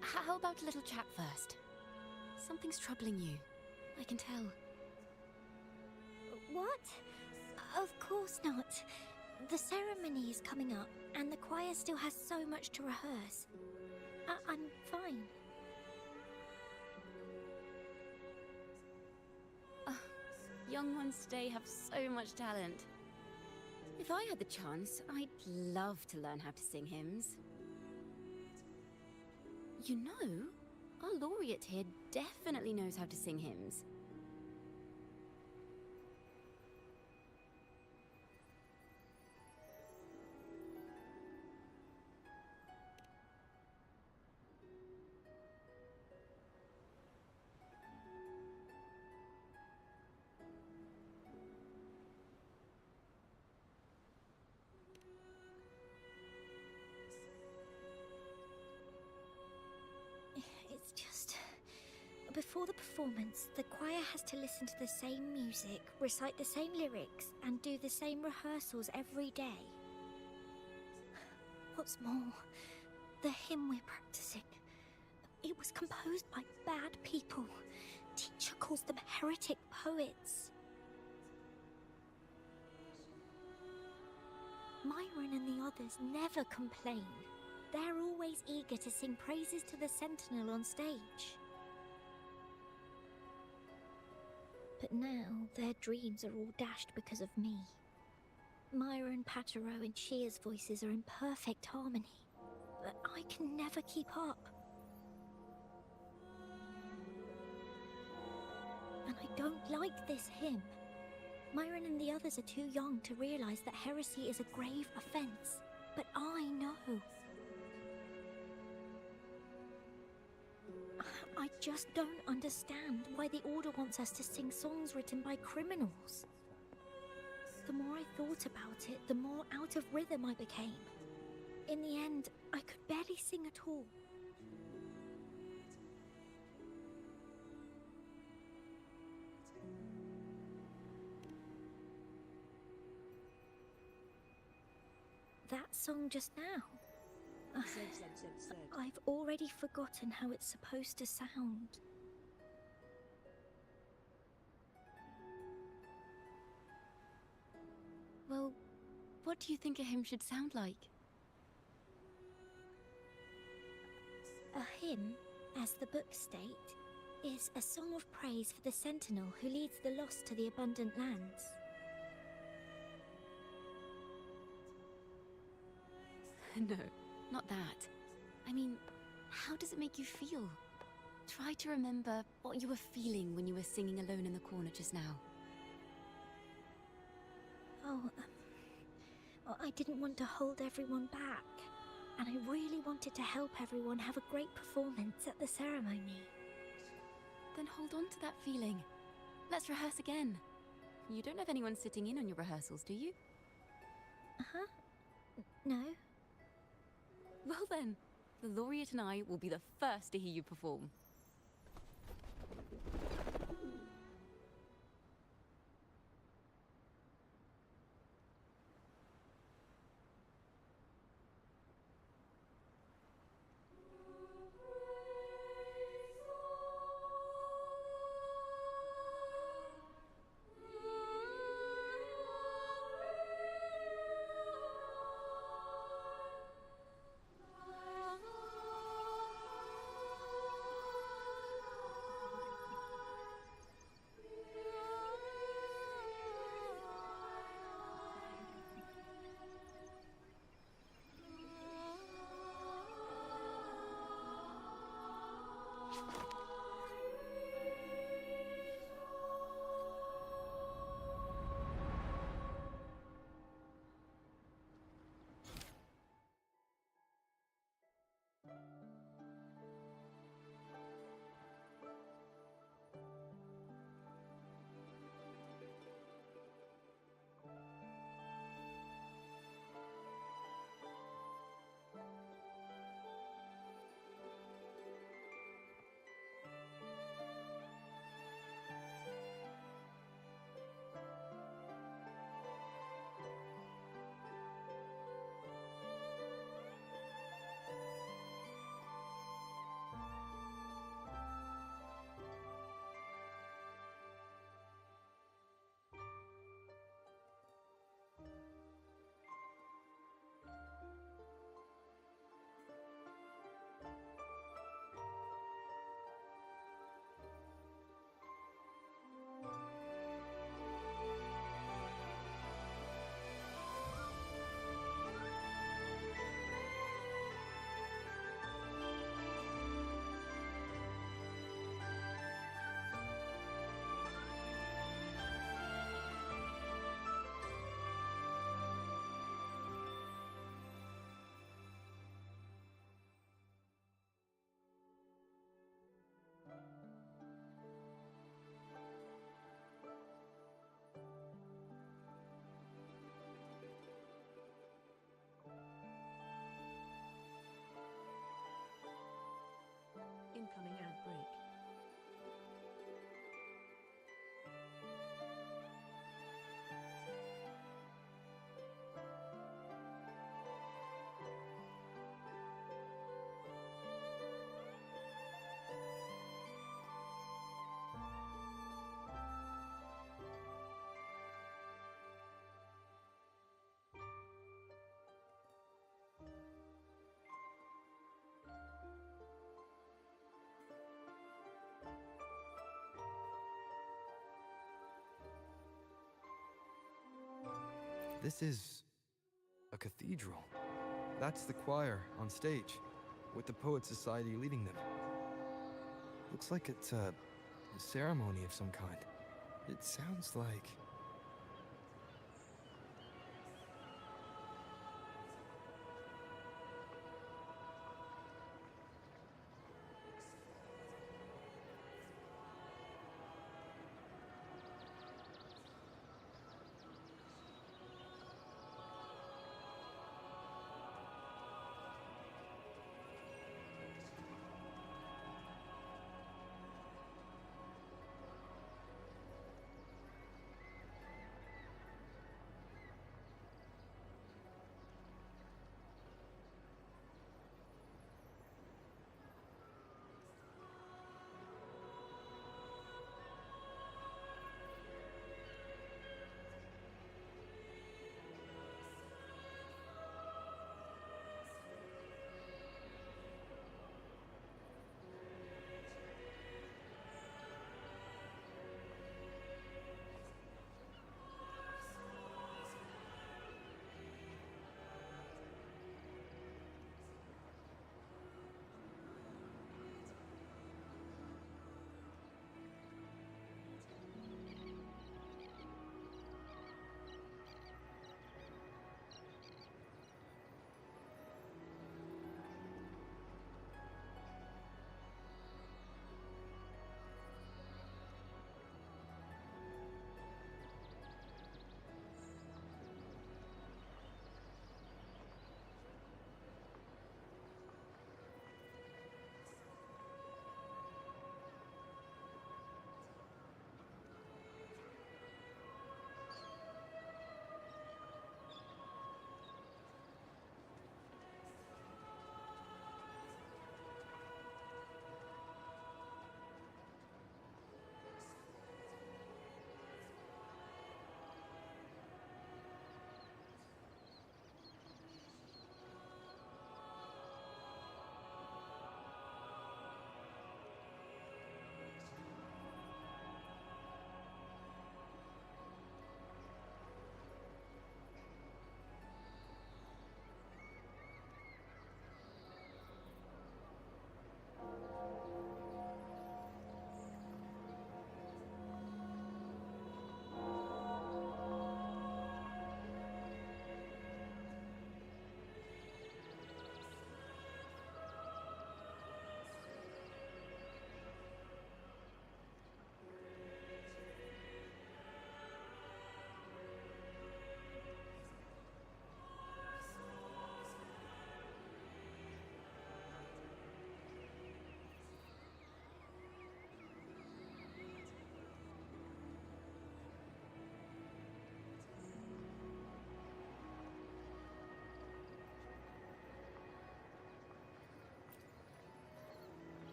How about a little chat first? Something's troubling you. I can tell. What? Of course not. The ceremony is coming up, and the choir still has so much to rehearse. I'm fine. Young ones today have so much talent. If I had the chance, I'd love to learn how to sing hymns. You know, our laureate here definitely knows how to sing hymns. It's just... Before the performance, the choir has to listen to the same music, recite the same lyrics, and do the same rehearsals every day. What's more, the hymn we're practicing, it was composed by bad people. Teacher calls them heretic poets. Myron and the others never complain. They're always eager to sing praises to the Sentinel on stage. But now their dreams are all dashed because of me. Myron, Patero, and Shear's voices are in perfect harmony, but I can never keep up. And I don't like this hymn. Myron and the others are too young to realize that heresy is a grave offense, but I know. I just don't understand why the Order wants us to sing songs written by criminals. The more I thought about it, the more out of rhythm I became. In the end, I could barely sing at all. that song just now? I've already forgotten how it's supposed to sound. Well, what do you think a hymn should sound like? A hymn, as the books state, is a song of praise for the sentinel who leads the lost to the abundant lands. No, not that. I mean, how does it make you feel? Try to remember what you were feeling when you were singing alone in the corner just now. Oh, I didn't want to hold everyone back, and I really wanted to help everyone have a great performance at the ceremony. Then hold on to that feeling. Let's rehearse again. You don't have anyone sitting in on your rehearsals, do you? Uh-huh. No. Well then, the laureate and I will be the first to hear you perform. Incoming ad break. This is a cathedral. That's the choir on stage, with the Poet Society leading them. Looks like it's a ceremony of some kind. It sounds like...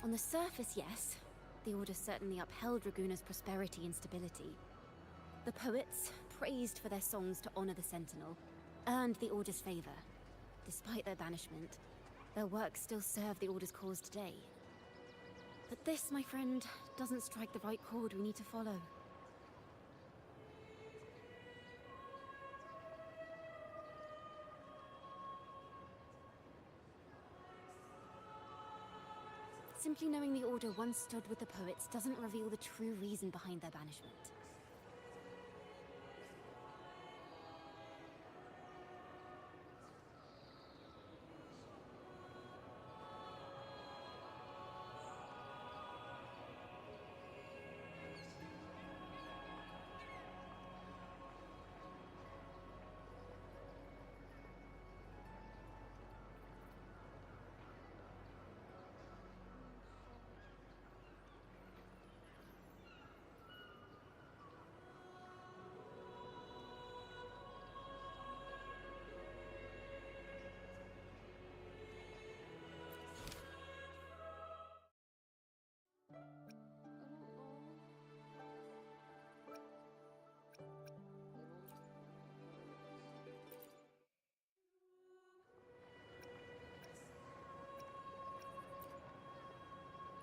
On the surface, yes. The Order certainly upheld Raguna's prosperity and stability. The poets, praised for their songs to honor the Sentinel, earned the Order's favor. Despite their banishment, their works still serve the Order's cause today. But this, my friend, doesn't strike the right chord we need to follow. Simply knowing the Order once stood with the poets doesn't reveal the true reason behind their banishment.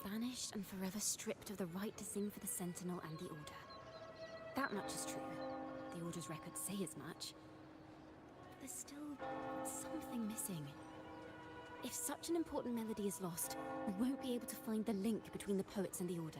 Banished and forever stripped of the right to sing for the Sentinel and the Order. That much is true. The Order's records say as much. But there's still something missing. If such an important melody is lost, we won't be able to find the link between the poets and the Order.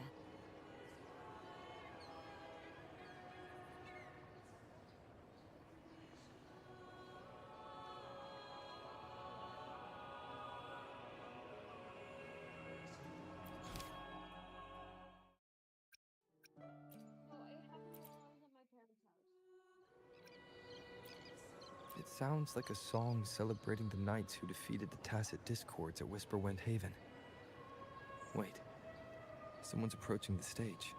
It sounds like a song celebrating the knights who defeated the Tacit Discords at Whisperwind Haven. Wait, someone's approaching the stage.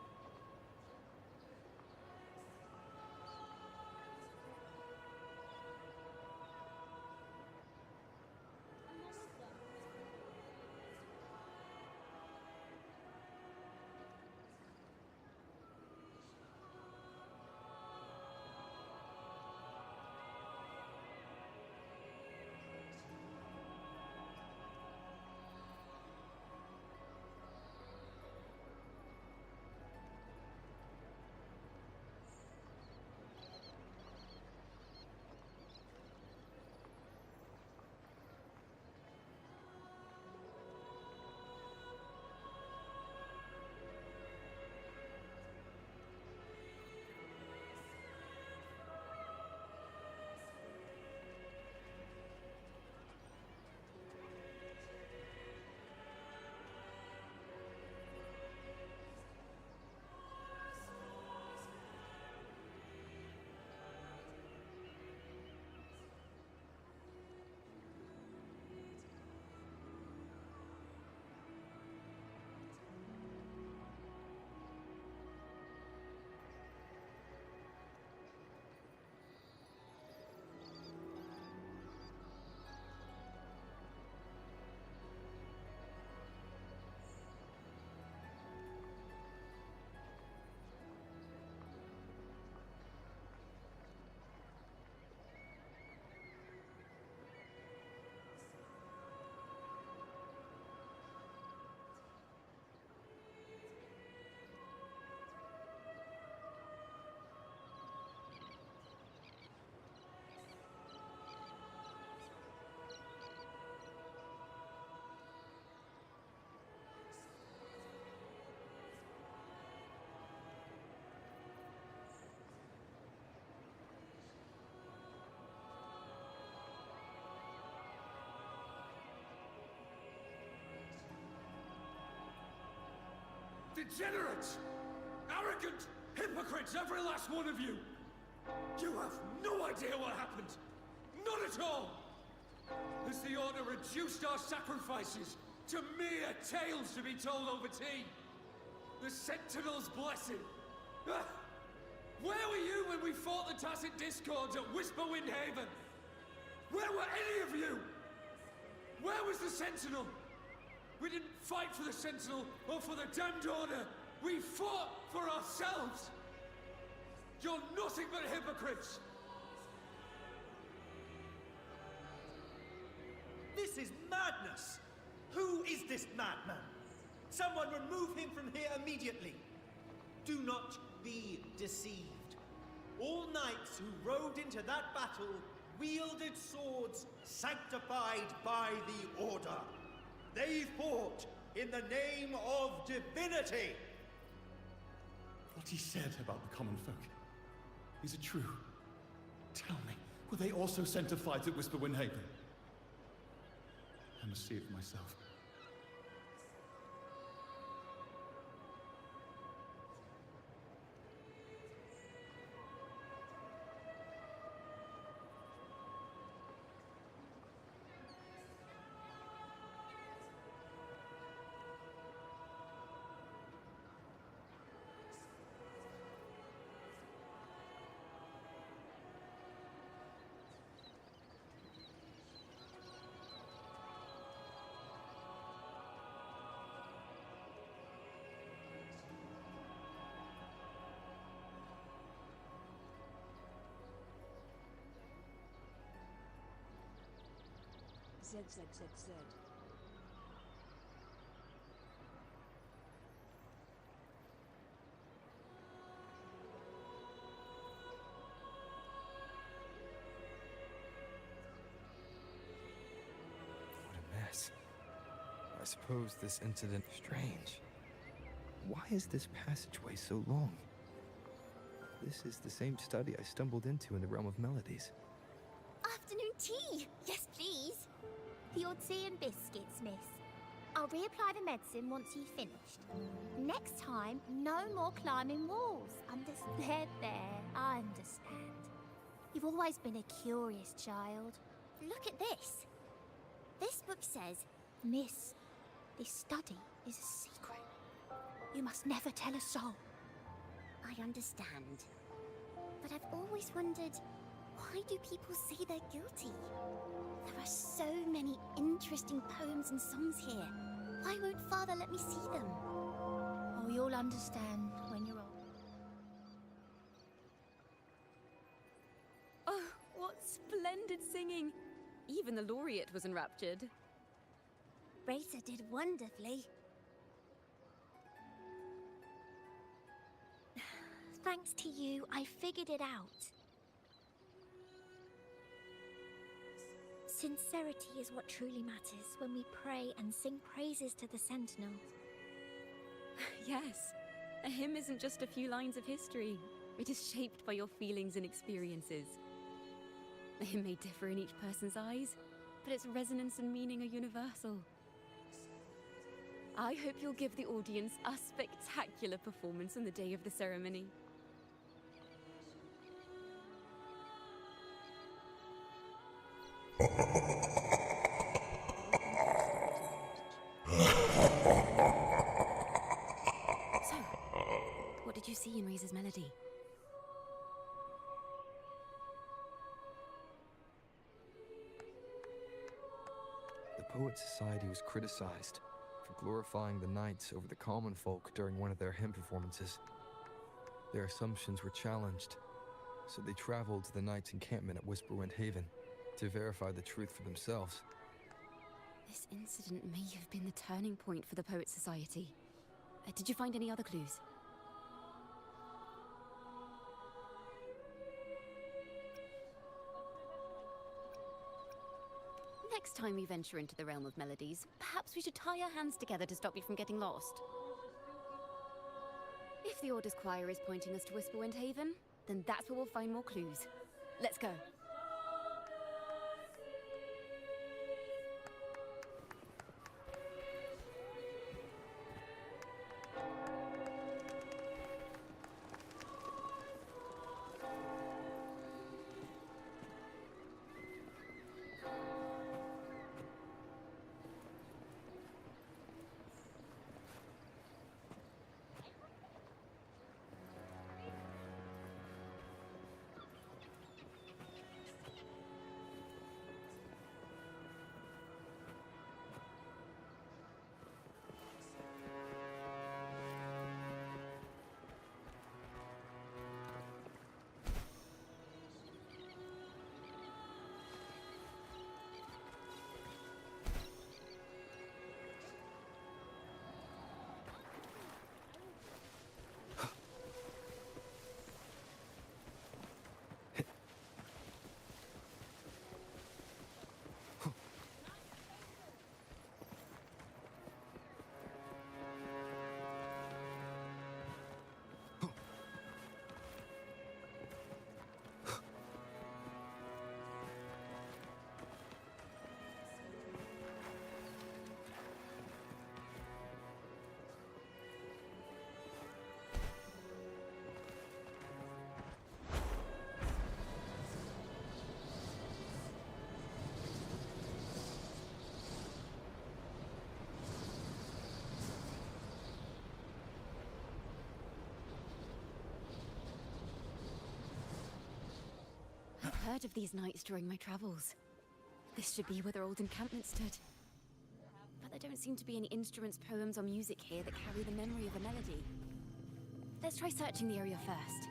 Degenerates! Arrogant hypocrites, every last one of you! You have no idea what happened! Not at all! Has the Order reduced our sacrifices to mere tales to be told over tea? The Sentinel's blessing! Ah! Where were you when we fought the Tacit Discords at Whisperwind Haven? Where were any of you? Where was the Sentinel? We didn't fight for the Sentinel or for the damned Order. We fought for ourselves. You're nothing but hypocrites. This is madness! Who is this madman? Someone remove him from here immediately. Do not be deceived. All knights who rode into that battle wielded swords sanctified by the Order. They fought in the name of divinity. What he said about the common folk, is it true? Tell me, were they also sent to fight at Whisperwind Haven? I must see it for myself. ZZZZ. What a mess. I suppose this incident is strange. Why is this passageway so long? This is the same study I stumbled into in the Realm of Melodies. Afternoon tea! Yes, please. The odd tea and biscuits, miss. I'll reapply the medicine once you've finished. Next time, no more climbing walls. Understand? There, I understand. You've always been a curious child. Look at this. This book says, Miss, this study is a secret. You must never tell a soul. I understand. But I've always wondered, why do people say they're guilty? There are so many interesting poems and songs here. Why won't Father let me see them? Oh, you'll understand when you're old. Oh, what splendid singing! Even the laureate was enraptured. Racer did wonderfully. Thanks to you, I figured it out. Sincerity is what truly matters when we pray and sing praises to the Sentinel. Yes, a hymn isn't just a few lines of history. It is shaped by your feelings and experiences. A hymn may differ in each person's eyes, but its resonance and meaning are universal. I hope you'll give the audience a spectacular performance on the day of the ceremony. So, what did you see in Razor's melody? The Poet Society was criticized for glorifying the knights over the common folk during one of their hymn performances. Their assumptions were challenged, so they traveled to the knights' encampment at Whisperwind Haven to verify the truth for themselves. This incident may have been the turning point for the Poet Society. Did you find any other clues? Next time we venture into the realm of melodies, perhaps we should tie our hands together to stop you from getting lost. If the Order's choir is pointing us to Whisperwind Haven, then that's where we'll find more clues. Let's go. heard of these nights during my travels. This should be where their old encampment stood. But there don't seem to be any instruments, poems, or music here that carry the memory of a melody. Let's try searching the area first.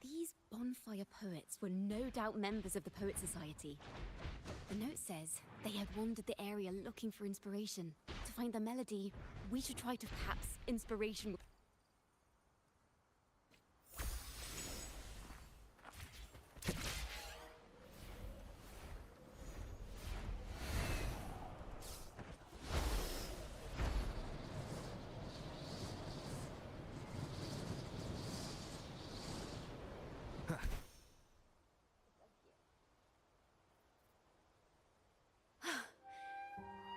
These bonfire poets were no doubt members of the Poet Society. The note says they had wandered the area looking for inspiration. To find the melody, we should try to perhaps inspiration.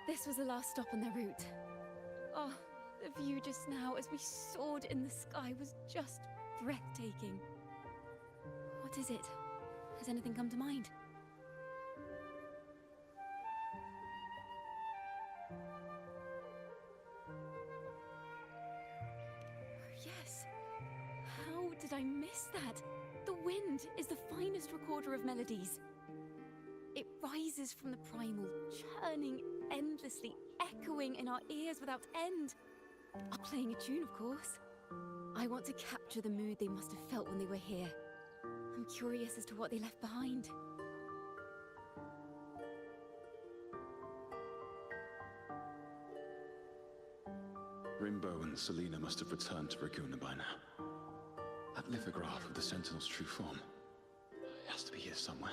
This was the last stop on their route. Oh, the view just now as we soared in the sky was just breathtaking. What is it? Has anything come to mind? Yes. How did I miss that? The wind is the finest recorder of melodies. It rises from the primal, churning endlessly, echoing in our ears without end. Playing a tune, of course. I want to capture the mood they must have felt when they were here. I'm curious as to what they left behind. Rimbo and Selena must have returned to Raguna by now. That lithograph of the Sentinel's true form. It has to be here somewhere.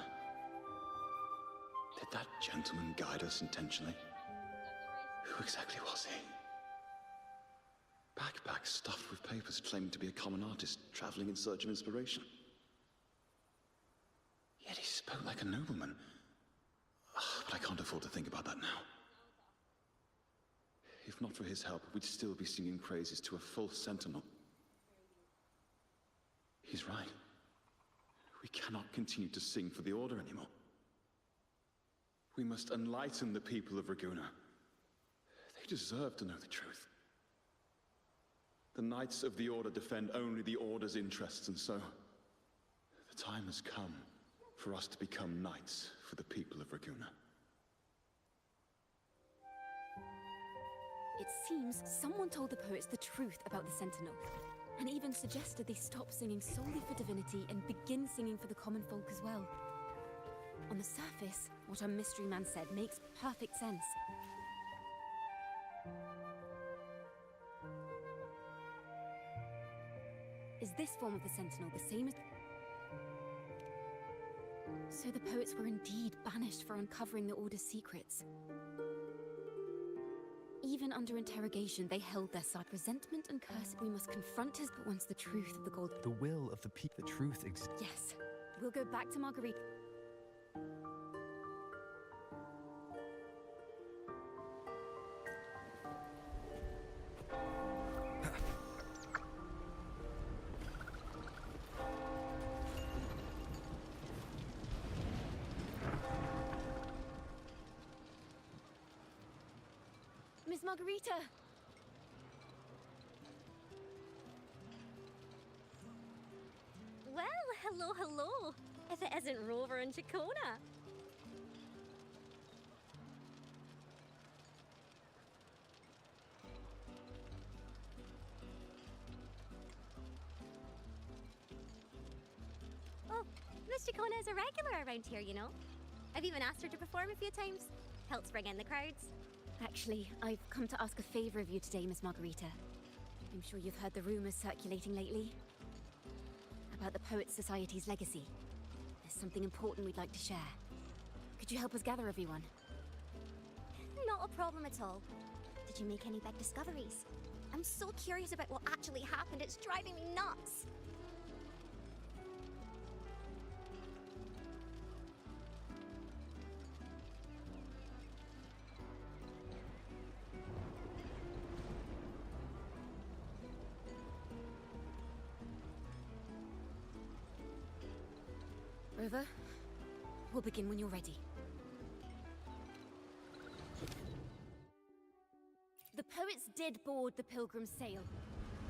Did that gentleman guide us intentionally? Who exactly was he? Backpack stuffed with papers claiming to be a common artist traveling in search of inspiration. Yet he spoke like a nobleman. But I can't afford to think about that now. If not for his help, we'd still be singing praises to a false sentinel. He's right. We cannot continue to sing for the Order anymore. We must enlighten the people of Raguna. They deserve to know the truth. The Knights of the Order defend only the Order's interests, and so the time has come for us to become knights for the people of Raguna. It seems someone told the poets the truth about the Sentinel, and even suggested they stop singing solely for divinity and begin singing for the common folk as well. On the surface, what our mystery man said makes perfect sense. Is this form of the Sentinel the same as... So the poets were indeed banished for uncovering the Order's secrets. Even under interrogation, they held their side. Resentment and curse, we must confront his... But once the truth of the gold... The will of the people, the truth exists. Yes. We'll go back to Marguerite. Miss Margarita! Well, hello, hello. If it isn't Rover and Chacona. take on as a regular around here, you know. I've even asked her to perform a few times. Helps bring in the crowds. Actually, I've come to ask a favor of you today, Miss Margarita. I'm sure you've heard the rumors circulating lately about the Poets Society's legacy. There's something important we'd like to share. Could you help us gather everyone? Not a problem at all. Did you make any big discoveries? I'm so curious about what actually happened. It's driving me nuts. Rover, we'll begin when you're ready. The poets did board the Pilgrim's sail,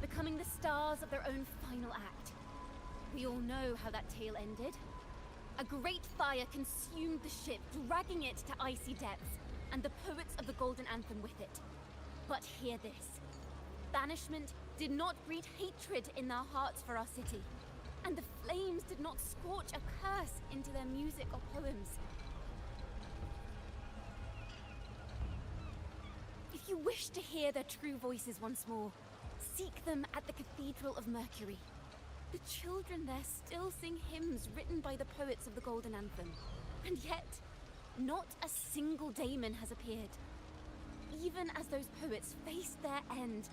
becoming the stars of their own final act. We all know how that tale ended. A great fire consumed the ship, dragging it to icy depths, and the poets of the Golden Anthem with it. But hear this. Banishment did not breed hatred in their hearts for our city, and the flames did not scorch a curse into their music or poems. If you wish to hear their true voices once more, seek them at the Cathedral of Mercury. The children there still sing hymns written by the poets of the Golden Anthem. And yet, not a single daemon has appeared. Even as those poets faced their end.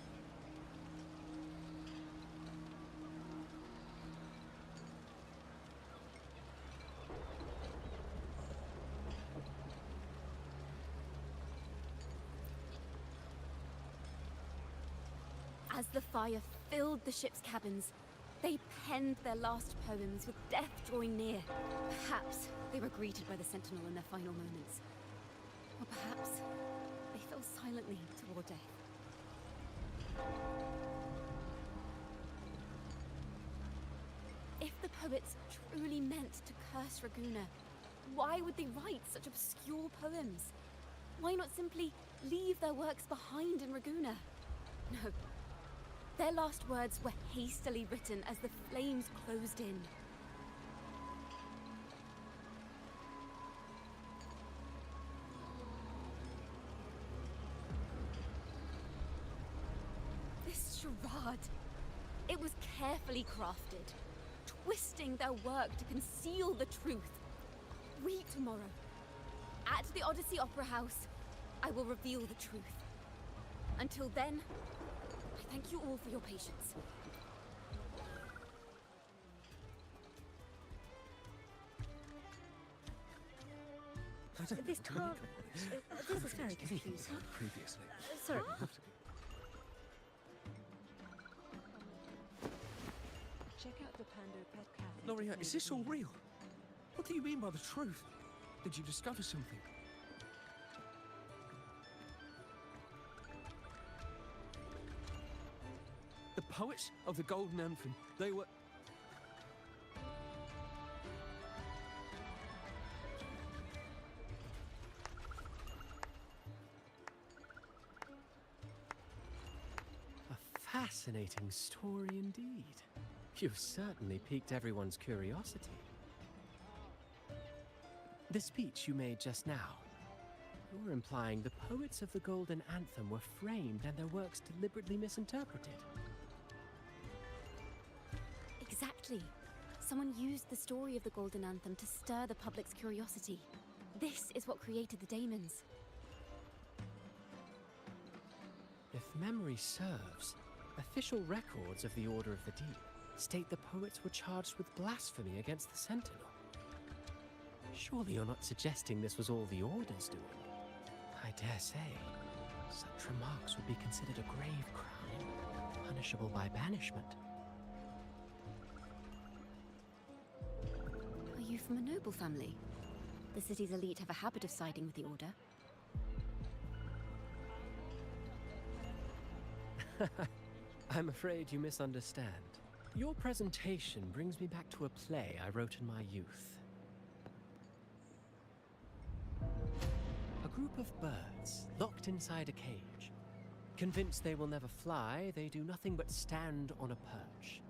As the fire filled the ship's cabins, they penned their last poems with death drawing near. Perhaps they were greeted by the Sentinel in their final moments. Or perhaps they fell silently toward death. If the poets truly meant to curse Raguna, why would they write such obscure poems? Why not simply leave their works behind in Raguna? No. Their last words were hastily written as the flames closed in. This charade, it was carefully crafted, twisting their work to conceal the truth. Read tomorrow. At the Odyssey Opera House, I will reveal the truth. Until then, thank you all for your patience. This car... this is very confusing. Previously. Sorry. Check out the Pando Pet Cafe. Loria, is this all real? What do you mean by the truth? Did you discover something? The poets of the Golden Anthem, they were... A fascinating story indeed. You've certainly piqued everyone's curiosity. The speech you made just now, you're implying the poets of the Golden Anthem were framed and their works deliberately misinterpreted. Exactly. Someone used the story of the Golden Anthem to stir the public's curiosity. This is what created the daemons. If memory serves, official records of the Order of the Deep state the poets were charged with blasphemy against the Sentinel. Surely you're not suggesting this was all the Order's doing? I dare say, such remarks would be considered a grave crime, punishable by banishment. Are you from a noble family? The city's elite have a habit of siding with the Order. I'm afraid you misunderstand. Your presentation brings me back to a play I wrote in my youth. A group of birds locked inside a cage. Convinced they will never fly, they do nothing but stand on a perch.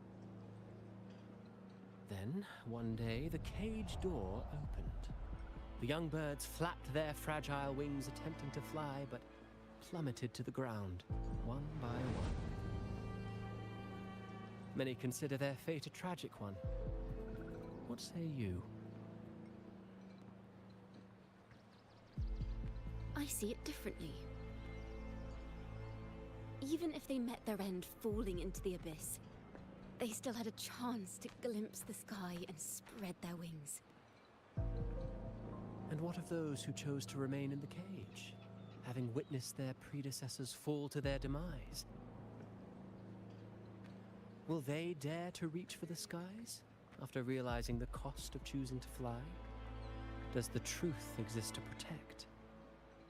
Then, one day, the cage door opened. The young birds flapped their fragile wings, attempting to fly, but plummeted to the ground, one by one. Many consider their fate a tragic one. What say you? I see it differently. Even if they met their end falling into the abyss, they still had a chance to glimpse the sky and spread their wings. And what of those who chose to remain in the cage, having witnessed their predecessors fall to their demise? Will they dare to reach for the skies after realizing the cost of choosing to fly? Does the truth exist to protect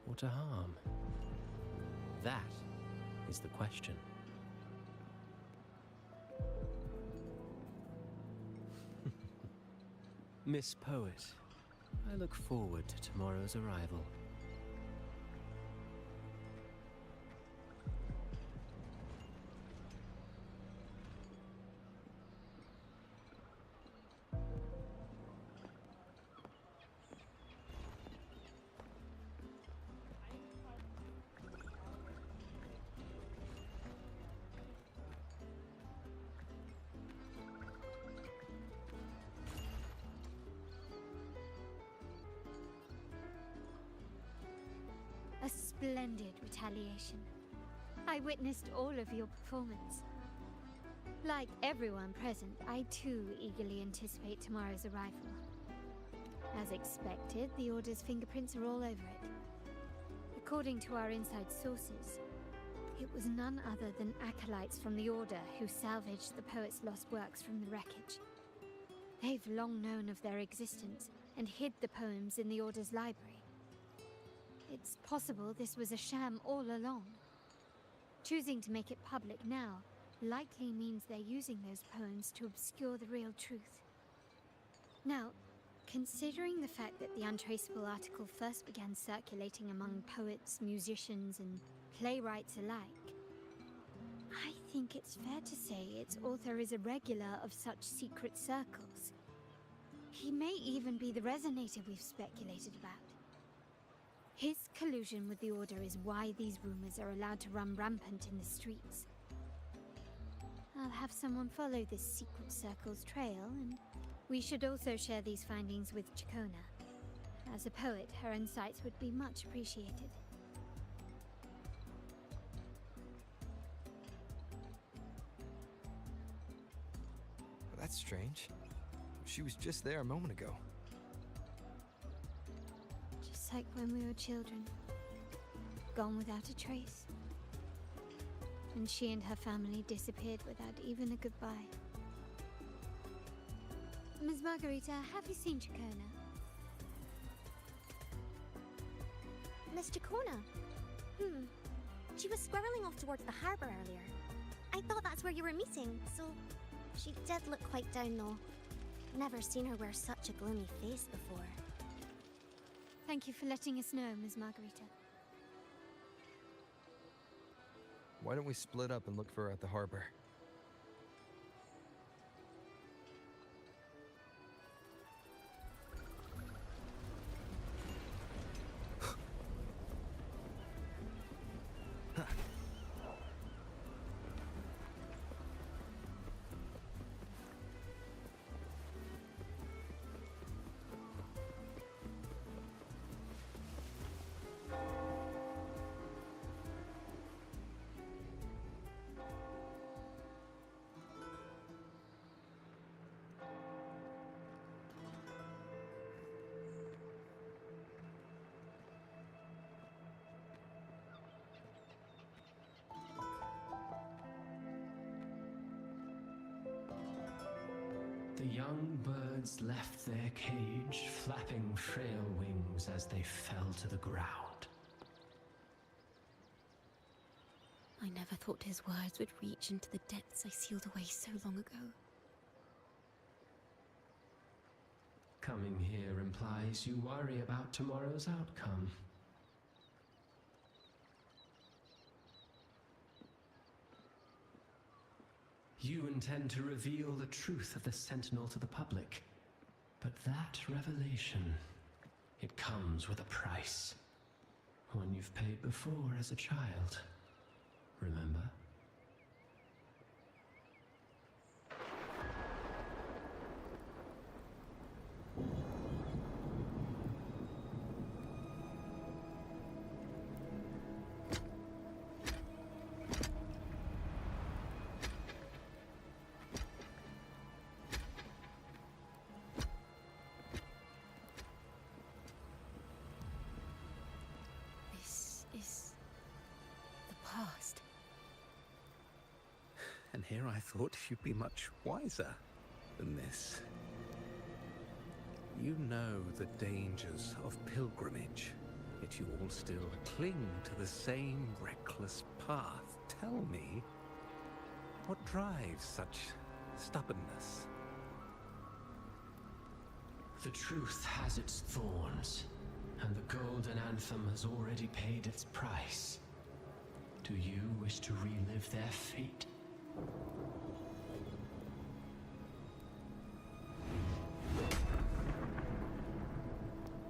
or to harm? That is the question. Miss Poet, I look forward to tomorrow's arrival. A splendid retaliation. I witnessed all of your performance. Like everyone present, I too eagerly anticipate tomorrow's arrival. As expected, the Order's fingerprints are all over it. According to our inside sources, it was none other than acolytes from the Order who salvaged the poet's lost works from the wreckage. They've long known of their existence and hid the poems in the Order's library. It's possible this was a sham all along. Choosing to make it public now likely means they're using those poems to obscure the real truth. Now, considering the fact that the untraceable article first began circulating among poets, musicians, and playwrights alike, I think it's fair to say its author is a regular of such secret circles. He may even be the resonator we've speculated about. His collusion with the Order is why these rumors are allowed to run rampant in the streets. I'll have someone follow this secret circle's trail, and we should also share these findings with Chacona. As a poet, her insights would be much appreciated. That's strange. She was just there a moment ago. Just like when we were children. Gone without a trace. And she and her family disappeared without even a goodbye. Ms. Margarita, have you seen Chacona? Miss Chacona? She was squirreling off towards the harbor earlier. I thought that's where you were meeting, so she did look quite down though. Never seen her wear such a gloomy face before. Thank you for letting us know, Ms. Margarita. Why don't we split up and look for her at the harbor? The young birds left their cage, flapping frail wings as they fell to the ground. I never thought his words would reach into the depths I sealed away so long ago. Coming here implies you worry about tomorrow's outcome. You intend to reveal the truth of the Sentinel to the public. But that revelation, it comes with a price. One you've paid before as a child. Remember? Past. And here I thought you'd be much wiser than this. You know the dangers of pilgrimage, yet you all still cling to the same reckless path. Tell me, what drives such stubbornness? The truth has its thorns, and the Golden Anthem has already paid its price. Do you wish to relive their fate?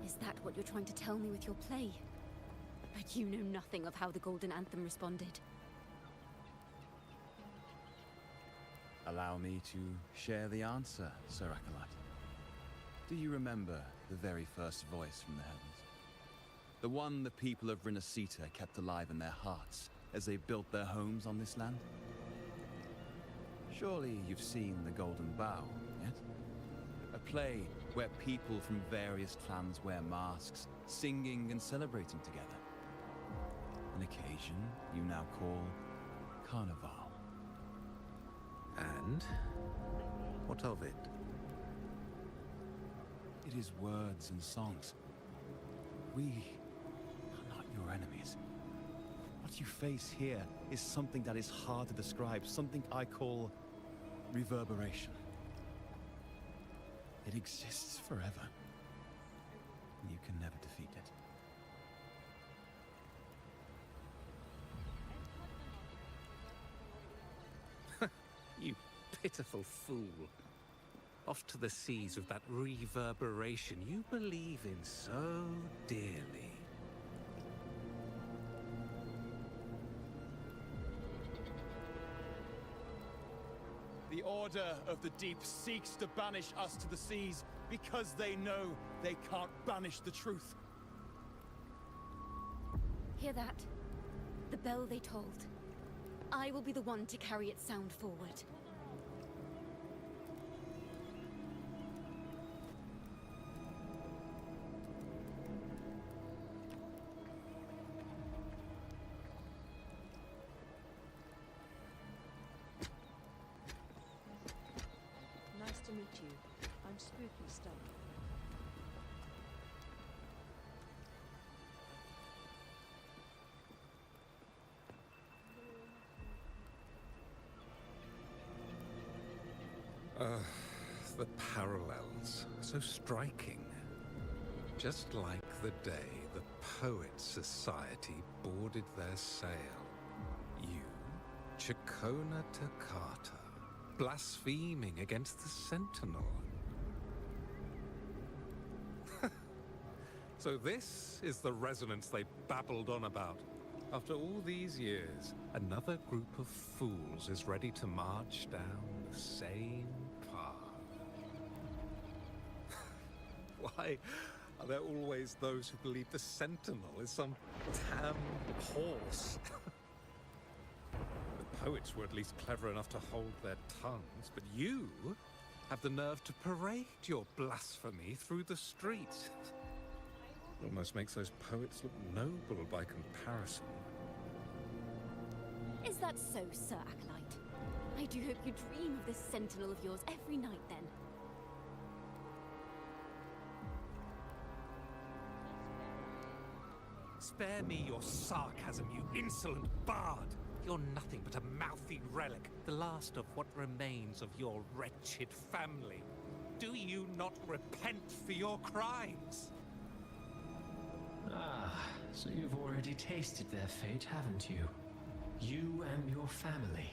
Is that what you're trying to tell me with your play? But you know nothing of how the Golden Anthem responded. Allow me to share the answer, Sir Acolyte. Do you remember the very first voice from the heavens? The one the people of Renacita kept alive in their hearts as they built their homes on this land? Surely you've seen The Golden Bough, yet? A play where people from various clans wear masks, singing and celebrating together. An occasion you now call Carnival. And what of it? It is words and songs. We are not your enemies. What you face here is something that is hard to describe, something I call reverberation. It exists forever, and you can never defeat it. You pitiful fool. Off to the seas with that reverberation you believe in so dearly. The Order of the Deep seeks to banish us to the seas because they know they can't banish the truth. Hear that? The bell they tolled. I will be the one to carry its sound forward. Nice to meet you. I'm Spooky Stuff. The parallels, so striking. Just like the day the Poets Society boarded their sail. You, Chacona Takata, blaspheming against the Sentinel. So this is the resonance they babbled on about. After all these years, another group of fools is ready to march down the same path. Why are there always those who believe the Sentinel is some damn horse? The poets were at least clever enough to hold their tongues, but you have the nerve to parade your blasphemy through the streets. Almost makes those poets look noble by comparison. Is that so, Sir Acolyte? I do hope you dream of this Sentinel of yours every night, then. Spare me your sarcasm, you insolent bard! You're nothing but a mouthy relic, the last of what remains of your wretched family. Do you not repent for your crimes? Ah, so you've already tasted their fate, haven't you? You and your family.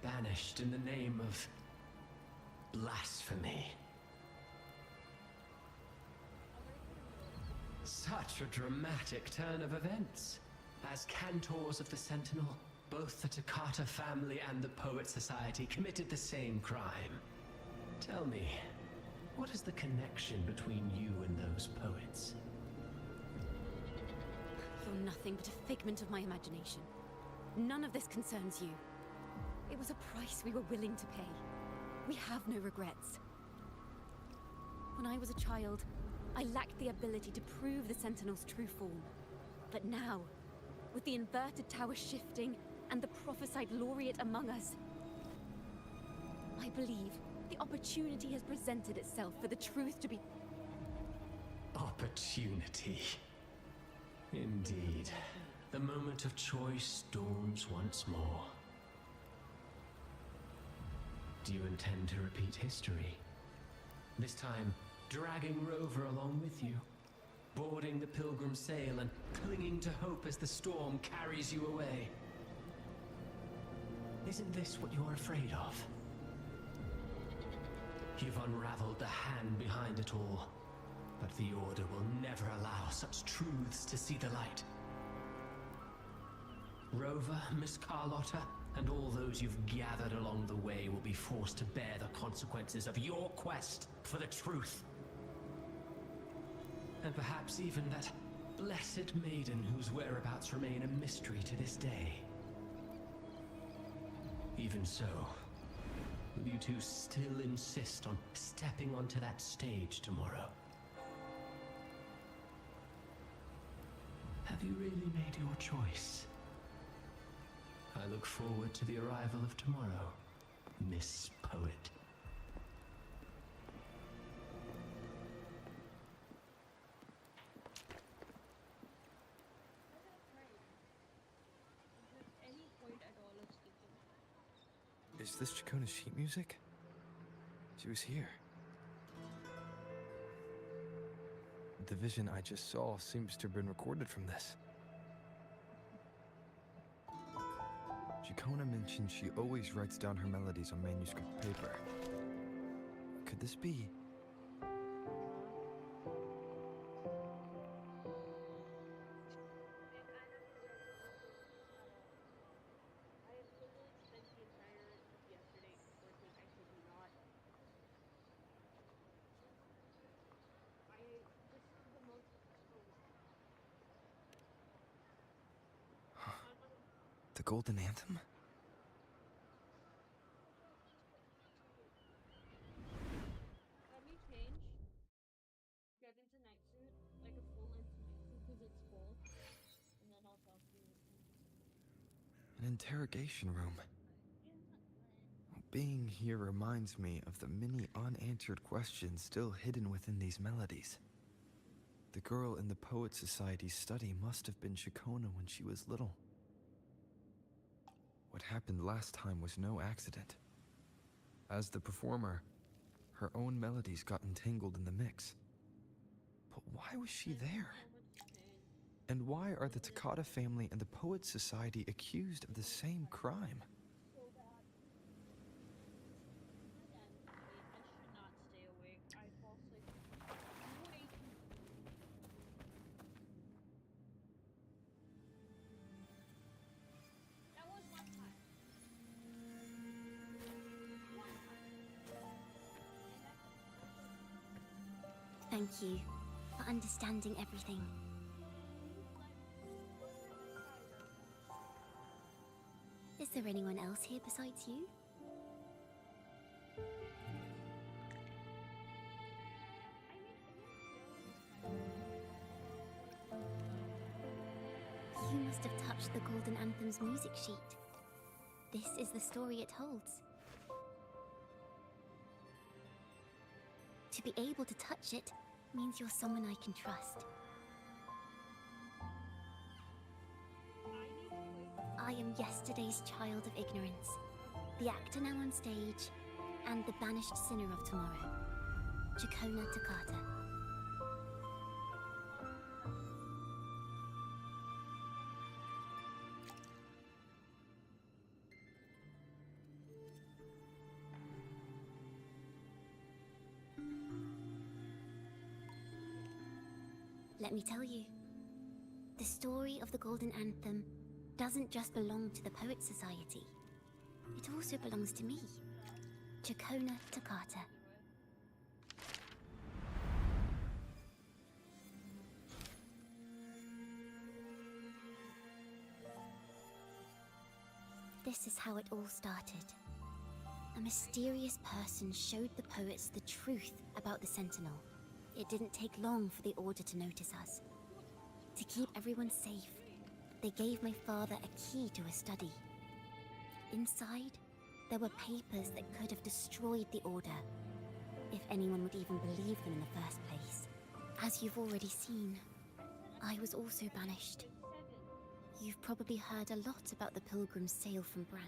banished in the name of blasphemy. Such a dramatic turn of events. As cantors of the Sentinel, both the Takata family and the Poet Society committed the same crime. Tell me, what is the connection between you and those poets? You're nothing but a figment of my imagination. None of this concerns you. It was a price we were willing to pay. We have no regrets. When I was a child, I lacked the ability to prove the Sentinel's true form. But now, with the inverted tower shifting and the prophesied laureate among us, I believe the opportunity has presented itself for the truth to be... Opportunity. Indeed. The moment of choice dawns once more. Do you intend to repeat history? This time, dragging Rover along with you, boarding the Pilgrim sail and clinging to hope as the storm carries you away. Isn't this what you're afraid of? You've unraveled the hand behind it all, but the Order will never allow such truths to see the light. Rover, Miss Carlotta, and all those you've gathered along the way will be forced to bear the consequences of your quest for the truth. And perhaps even that blessed maiden whose whereabouts remain a mystery to this day. Even so, will you two still insist on stepping onto that stage tomorrow? Have you really made your choice? I look forward to the arrival of tomorrow, Miss Poet. Is this Chacona's sheet music? She was here. The vision I just saw seems to have been recorded from this. Chacona mentioned she always writes down her melodies on manuscript paper. Could this be? The Golden Anthem? Let me change. Get into night suit, like a full length night suit because it's full. And then I'll talk to you. An interrogation room. Being here reminds me of the many unanswered questions still hidden within these melodies. The girl in the Poet Society's study must have been Chacona when she was little. What happened last time was no accident. As the performer, her own melodies got entangled in the mix. But why was she there? And why are the Takata family and the Poet Society accused of the same crime? Thank you for understanding everything. Is there anyone else here besides you? You must have touched the Golden Anthem's music sheet. This is the story it holds. To be able to touch it means you're someone I can trust. I am yesterday's child of ignorance, the actor now on stage, and the banished sinner of tomorrow, Chacona Takata. Let me tell you. The story of the Golden Anthem doesn't just belong to the Poets Society. It also belongs to me, Chakona Takata. This is how it all started. A mysterious person showed the poets the truth about the Sentinel. It didn't take long for the Order to notice us. To keep everyone safe, they gave my father a key to a study. Inside, there were papers that could have destroyed the Order, if anyone would even believe them in the first place. As you've already seen, I was also banished. You've probably heard a lot about the Pilgrim's Sail from Brant.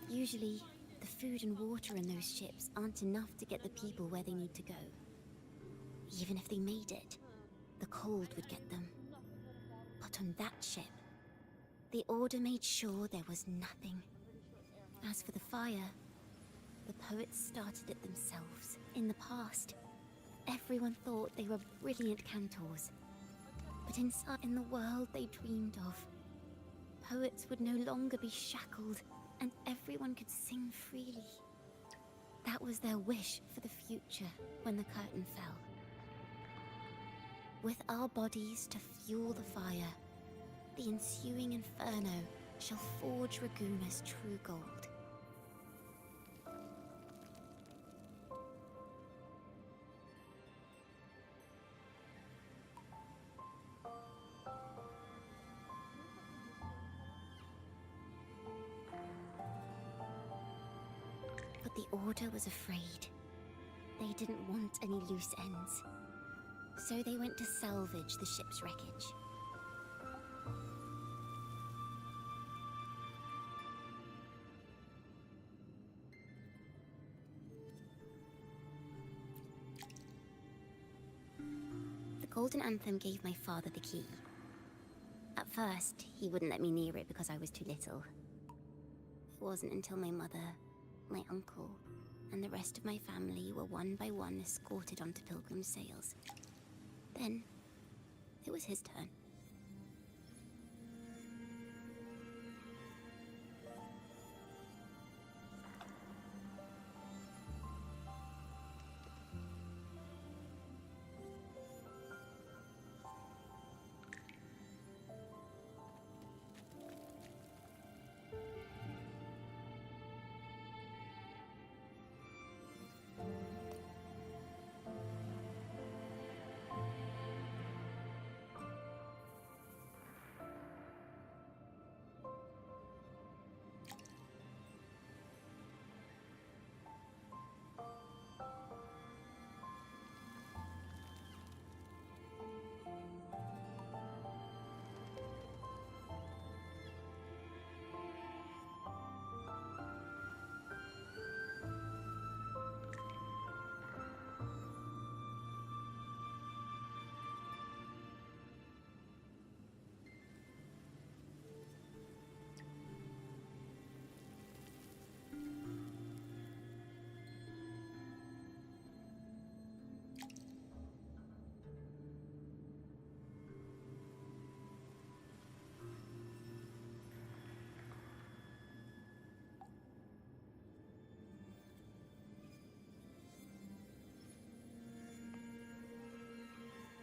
Usually, the food and water in those ships aren't enough to get the people where they need to go. Even if they made it, the cold would get them. But on that ship, the Order made sure there was nothing. As for the fire, the poets started it themselves. In the past, everyone thought they were brilliant cantors. But inside in the world they dreamed of, poets would no longer be shackled, and everyone could sing freely. That was their wish for the future when the curtain fell. With our bodies to fuel the fire, the ensuing inferno shall forge Raguna's true gold. But the Order was afraid. They didn't want any loose ends. So they went to salvage the ship's wreckage. The Golden Anthem gave my father the key. At first, he wouldn't let me near it because I was too little. It wasn't until my mother, my uncle, and the rest of my family were one by one escorted onto Pilgrim's sails. Then, it was his turn.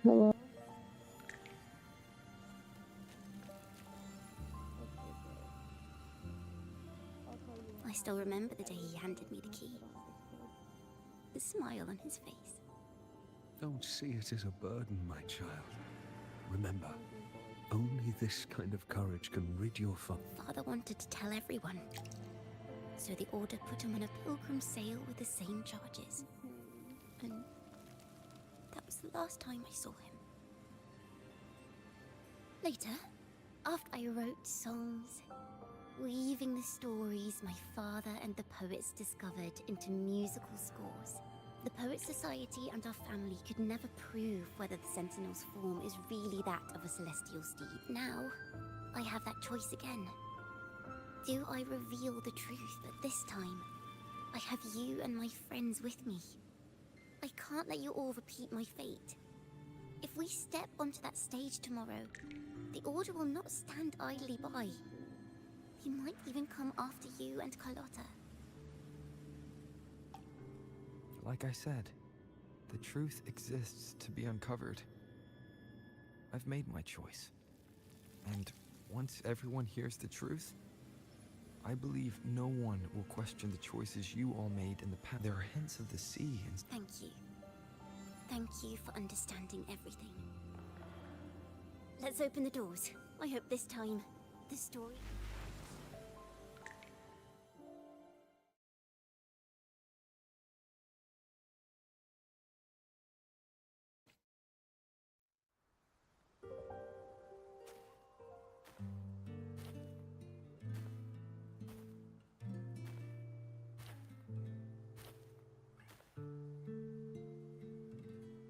Hello? I still remember the day he handed me the key. The smile on his face. Don't see it as a burden, my child. Remember, only this kind of courage can rid your Father wanted to tell everyone. So the Order put him on a pilgrim sail with the same charges. And That was the last time I saw him. Later, after I wrote songs, weaving the stories my father and the poets discovered into musical scores, the Poets Society and our family could never prove whether the Sentinel's form is really that of a celestial steed. Now, I have that choice again. Do I reveal the truth, but this time, I have you and my friends with me. I can't let you all repeat my fate. If we step onto that stage tomorrow, the Order will not stand idly by. He might even come after you and Carlotta. Like I said, the truth exists to be uncovered. I've made my choice. And once everyone hears the truth, I believe no one will question the choices you all made in the past. There are hints of the sea and... Thank you. Thank you for understanding everything. Let's open the doors. I hope this time, the story...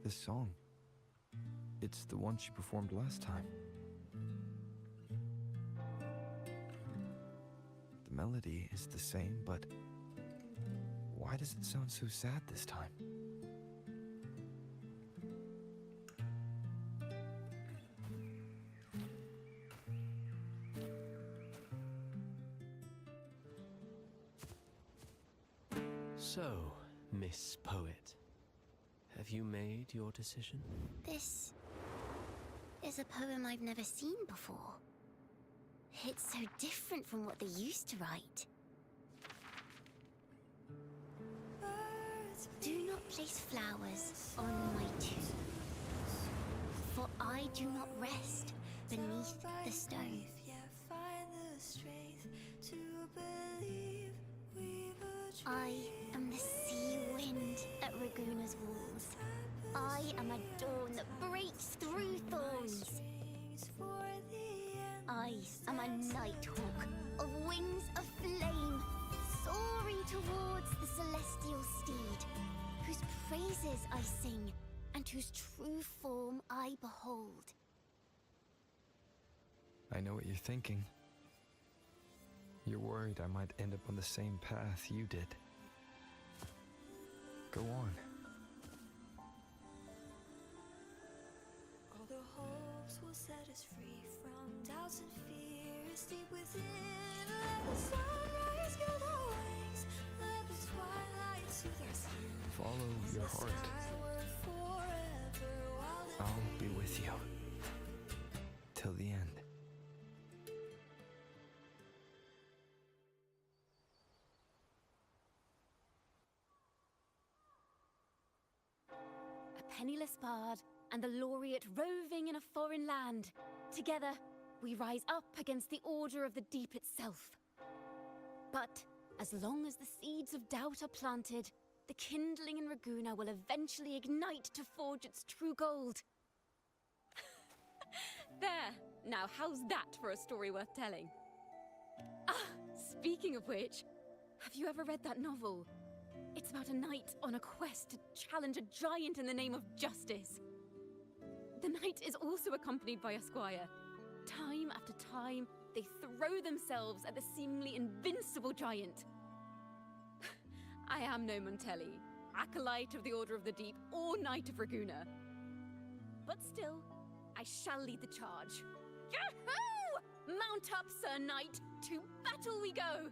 This song. It's the one she performed last time. The melody is the same, but why does it sound so sad this time? So, Miss Poet, have you made your decision? This is a poem I've never seen before. It's so different from what they used to write. Do not place flowers on my tomb, for I do not rest beneath the stone. I am the sea wind at Raguna's walls. I am a dawn that breaks through thorns. I am a nighthawk of wings of flame, soaring towards the celestial steed, whose praises I sing and whose true form I behold. I know what you're thinking. You're worried I might end up on the same path you did. Go on. All the hopes will set us free from doubts and fears deep within. Let the sunrise give the wings, let the twilight soothe our skin. Follow your heart. I'll be with you. Till the end. A penniless bard and the laureate roving in a foreign land. Together, we rise up against the Order of the Deep itself. But as long as the seeds of doubt are planted, the kindling in Raguna will eventually ignite to forge its true gold. There! Now how's that for a story worth telling? Ah, speaking of which, have you ever read that novel? It's about a knight on a quest to challenge a giant in the name of justice. The knight is also accompanied by a squire. Time after time, they throw themselves at the seemingly invincible giant. I am no Montelli, acolyte of the Order of the Deep, or Knight of Raguna. But still, I shall lead the charge. Yahoo! Mount up, Sir Knight! To battle we go!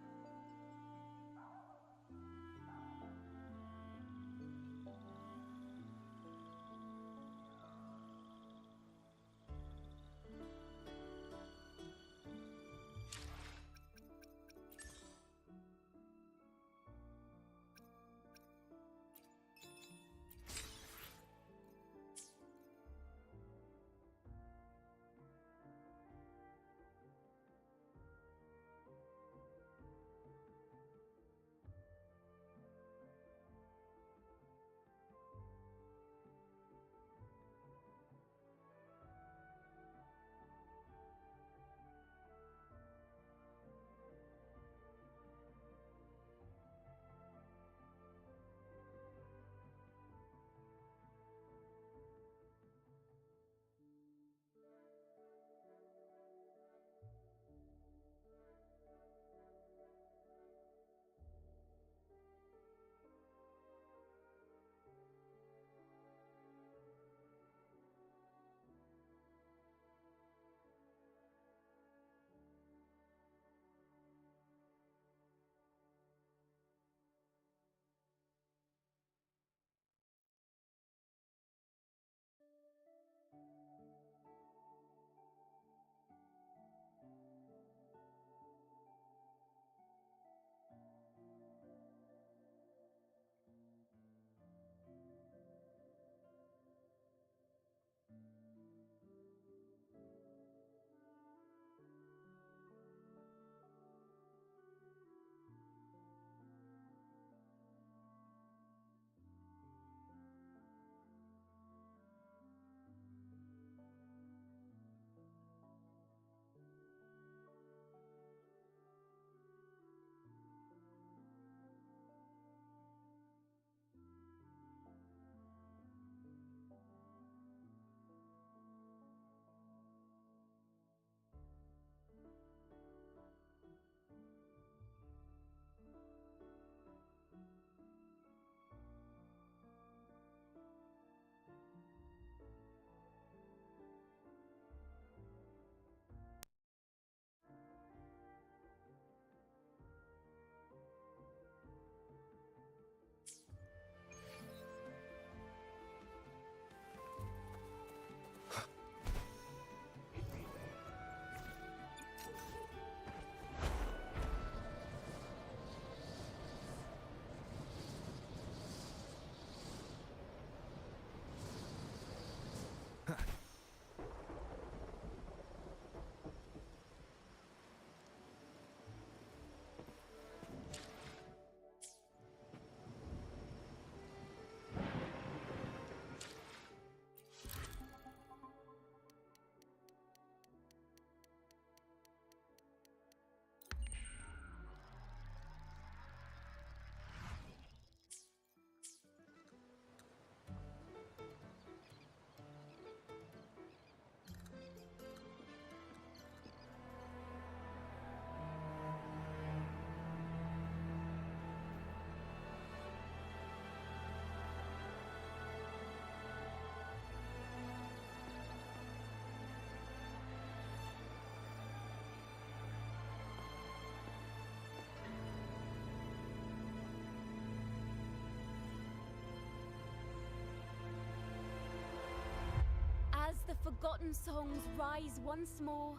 forgotten songs rise once more.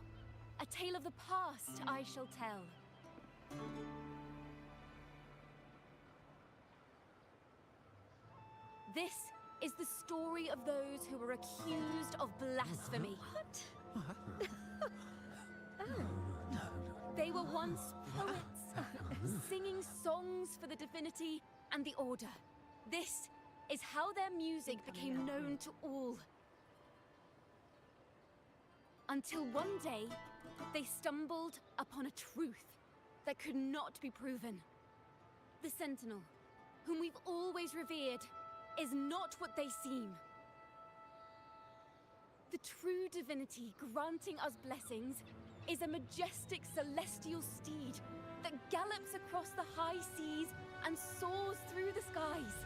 A tale of the past I shall tell. This is the story of those who were accused of blasphemy. What? They were once poets, singing songs for the divinity and the order. This is how their music became known to all. Until one day, they stumbled upon a truth that could not be proven. The Sentinel, whom we've always revered, is not what they seem. The true divinity granting us blessings is a majestic celestial steed that gallops across the high seas and soars through the skies.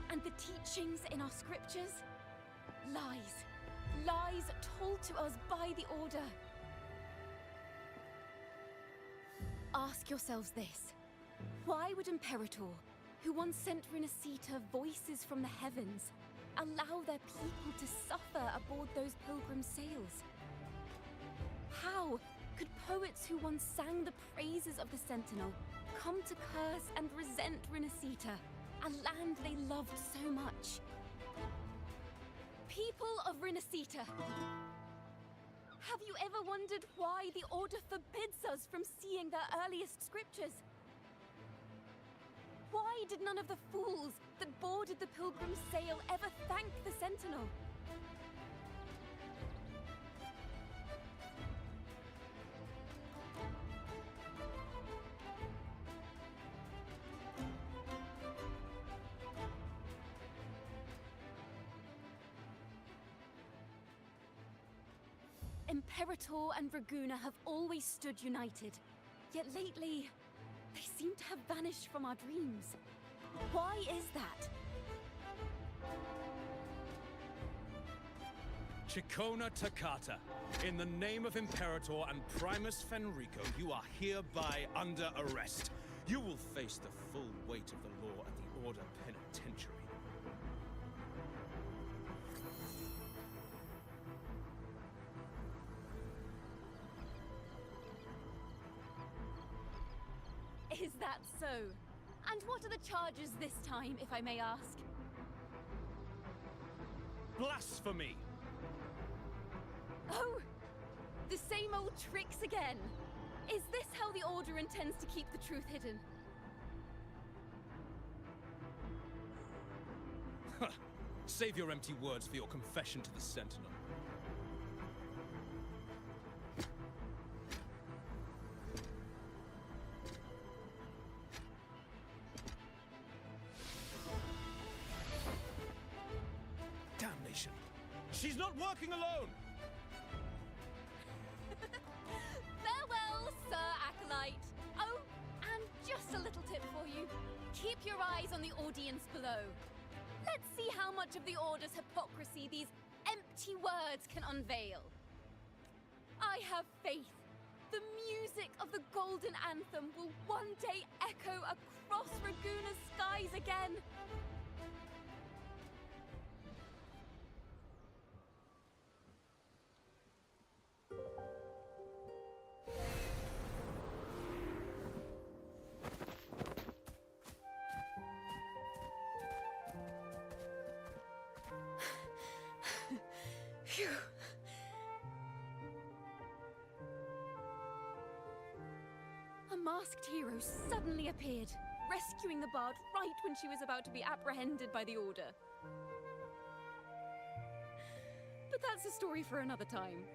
And the teachings in our scriptures? Lies. Lies told to us by the Order. Ask yourselves this. Why would Imperator, who once sent Renacita voices from the heavens, allow their people to suffer aboard those pilgrim sails? How could poets who once sang the praises of the Sentinel come to curse and resent Renacita, a land they loved so much? People of Renacita, have you ever wondered why the Order forbids us from seeing their earliest scriptures? Why did none of the fools that boarded the pilgrim's sail ever thank the Sentinel? Imperator and Draguna have always stood united, yet lately, they seem to have vanished from our dreams. Why is that? Chicona Takata, in the name of Imperator and Primus Fenrico, you are hereby under arrest. You will face the full weight of the law at the Order Penitentiary. Is that so? And what are the charges this time, if I may ask? Blasphemy! Oh! The same old tricks again! Is this how the Order intends to keep the truth hidden? Save your empty words for your confession to the Sentinel. Damnation! She's not working alone! Farewell, Sir Acolyte! Oh, and just a little tip for you. Keep your eyes on the audience below. Let's see how much of the Order's hypocrisy these empty words can unveil. I have faith. The music of the Golden Anthem will one day echo across Raguna's skies again. Phew. A masked hero suddenly appeared, rescuing the bard right when she was about to be apprehended by the Order. But that's a story for another time.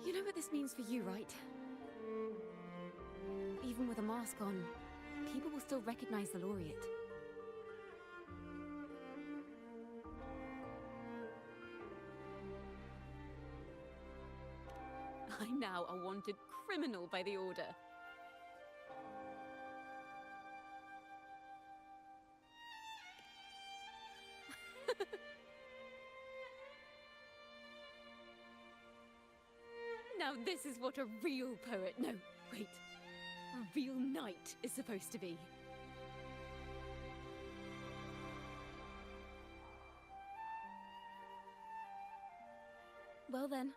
You know what this means for you, right? Even with a mask on, people will still recognize the Laureate. I'm now a wanted criminal by the Order. Now this is what a real poet, no, wait, a real knight is supposed to be. Well then.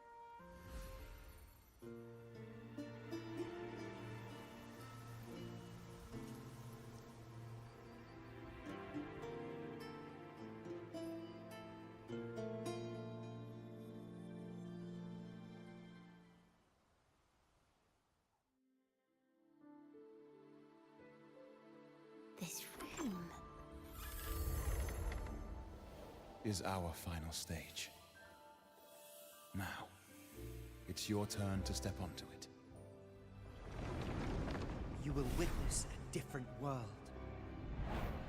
This room is our final stage. Now, it's your turn to step onto it. You will witness a different world.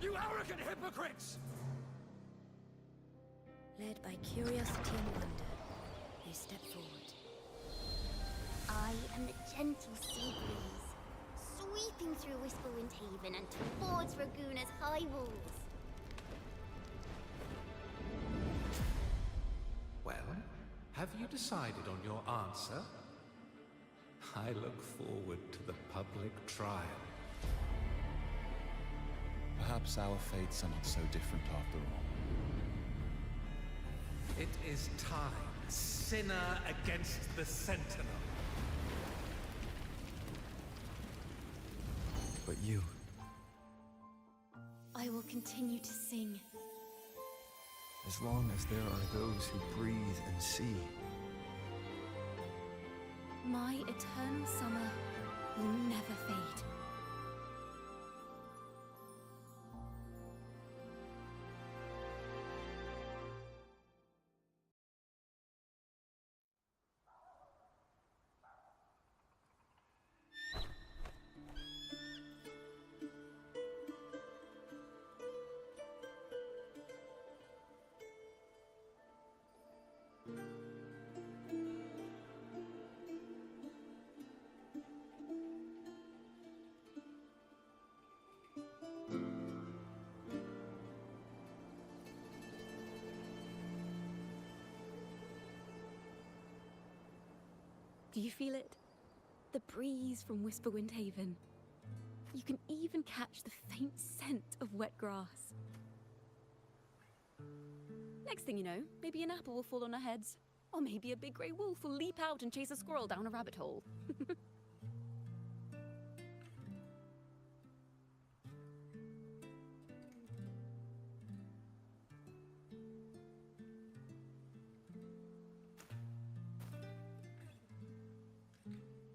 You arrogant hypocrites! Led by curiosity and wonder, they step forward. I am the gentle sea breeze, sweeping through Whisperwind Haven and towards Raguna's high walls. Well, have you decided on your answer? I look forward to the public trial. Perhaps our fates are not so different after all. It is time, sinner against the Sentinel. But you... I will continue to sing. As long as there are those who breathe and see. My eternal summer will never fade. Do you feel it? The breeze from Whisperwind Haven. You can even catch the faint scent of wet grass. Next thing you know, maybe an apple will fall on our heads. Or maybe a big grey wolf will leap out and chase a squirrel down a rabbit hole.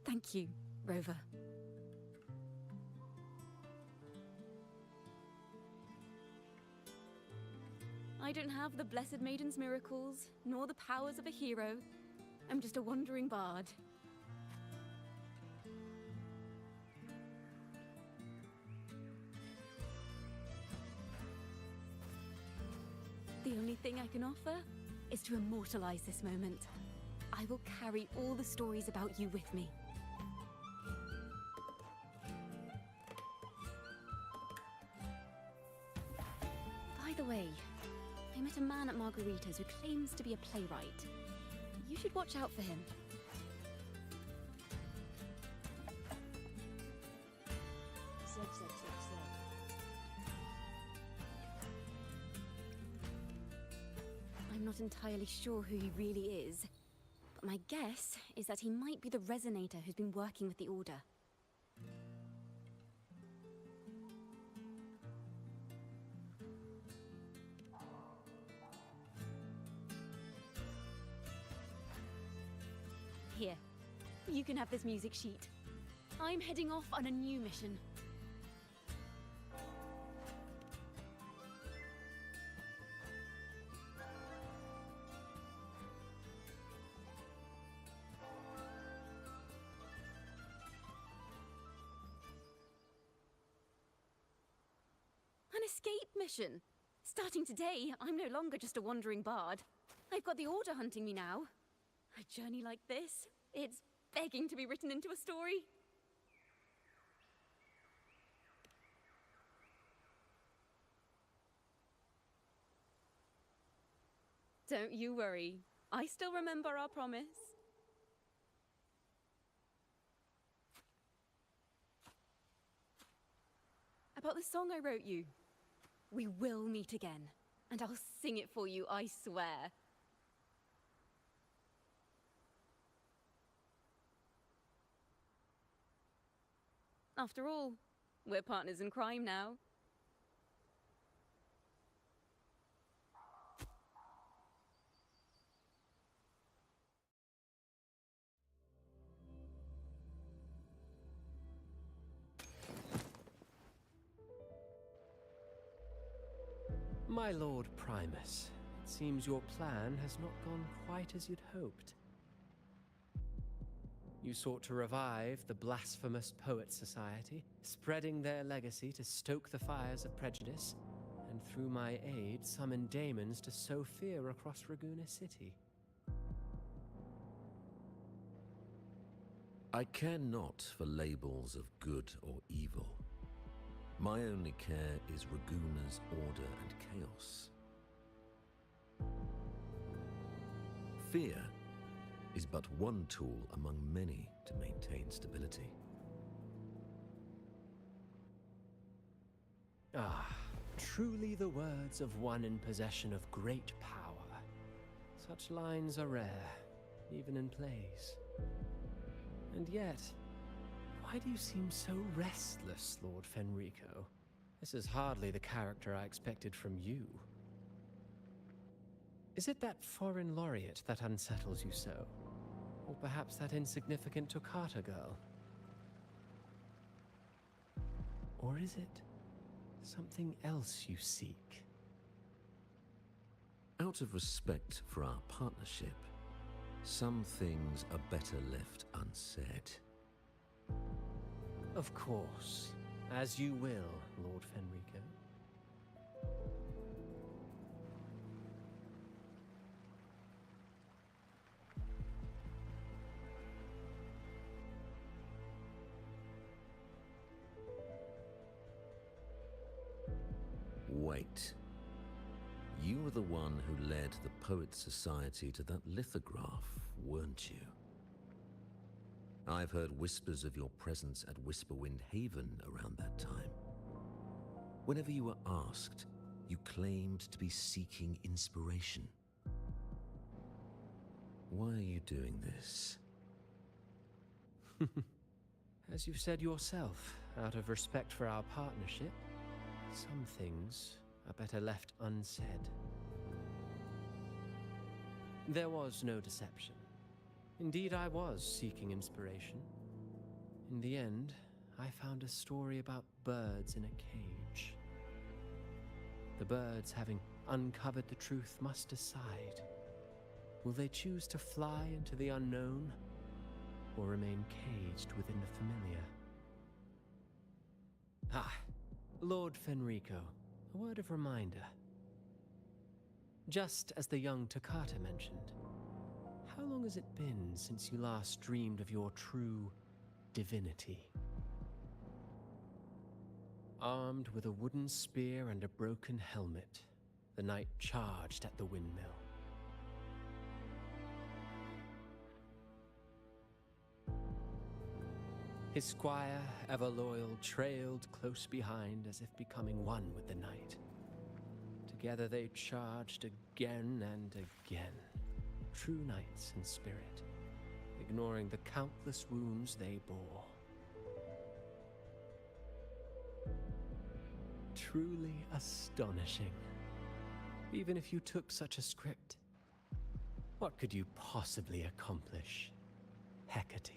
Thank you, Rover. I don't have the Blessed Maiden's miracles, nor the powers of a hero. I'm just a wandering bard. The only thing I can offer is to immortalize this moment. I will carry all the stories about you with me. By the way, I met a man at Margarita's who claims to be a playwright. You should watch out for him. I'm not entirely sure who he really is, but my guess is that he might be the resonator who's been working with the Order. Here, you can have this music sheet. I'm heading off on a new mission. An escape mission. Starting today, I'm no longer just a wandering bard. I've got the Order hunting me now. A journey like this, it's begging to be written into a story. Don't you worry. I still remember our promise. about the song I wrote you. We will meet again, and I'll sing it for you, I swear. After all, we're partners in crime now. My Lord Primus, it seems your plan has not gone quite as you'd hoped. You sought to revive the blasphemous Poets Society, spreading their legacy to stoke the fires of prejudice, and through my aid summon daemons to sow fear across Raguena City. I care not for labels of good or evil. My only care is Raguena's order and chaos. Fear is but one tool among many to maintain stability. Ah, truly the words of one in possession of great power. Such lines are rare, even in plays. And yet, why do you seem so restless, Lord Fenrico? This is hardly the character I expected from you. Is it that foreign laureate that unsettles you so? Or perhaps that insignificant Toccata girl? Or is it something else you seek? Out of respect for our partnership, some things are better left unsaid. Of course. As you will, Lord Fenrico. Wait. You were the one who led the Poets Society to that lithograph, weren't you? I've heard whispers of your presence at Whisperwind Haven around that time. Whenever you were asked, you claimed to be seeking inspiration. Why are you doing this? As you've said yourself, out of respect for our partnership, some things are better left unsaid. There was no deception. Indeed, I was seeking inspiration. In the end, I found a story about birds in a cage. The birds, having uncovered the truth, must decide. Will they choose to fly into the unknown, or remain caged within the familiar? Ah, Lord Fenrico, a word of reminder. Just as the young Toccata mentioned, how long has it been since you last dreamed of your true divinity? Armed with a wooden spear and a broken helmet, the knight charged at the windmill. His squire, ever loyal, trailed close behind as if becoming one with the knight. Together they charged again and again, true knights in spirit, ignoring the countless wounds they bore. Truly astonishing. Even if you took such a script, what could you possibly accomplish, Hecate?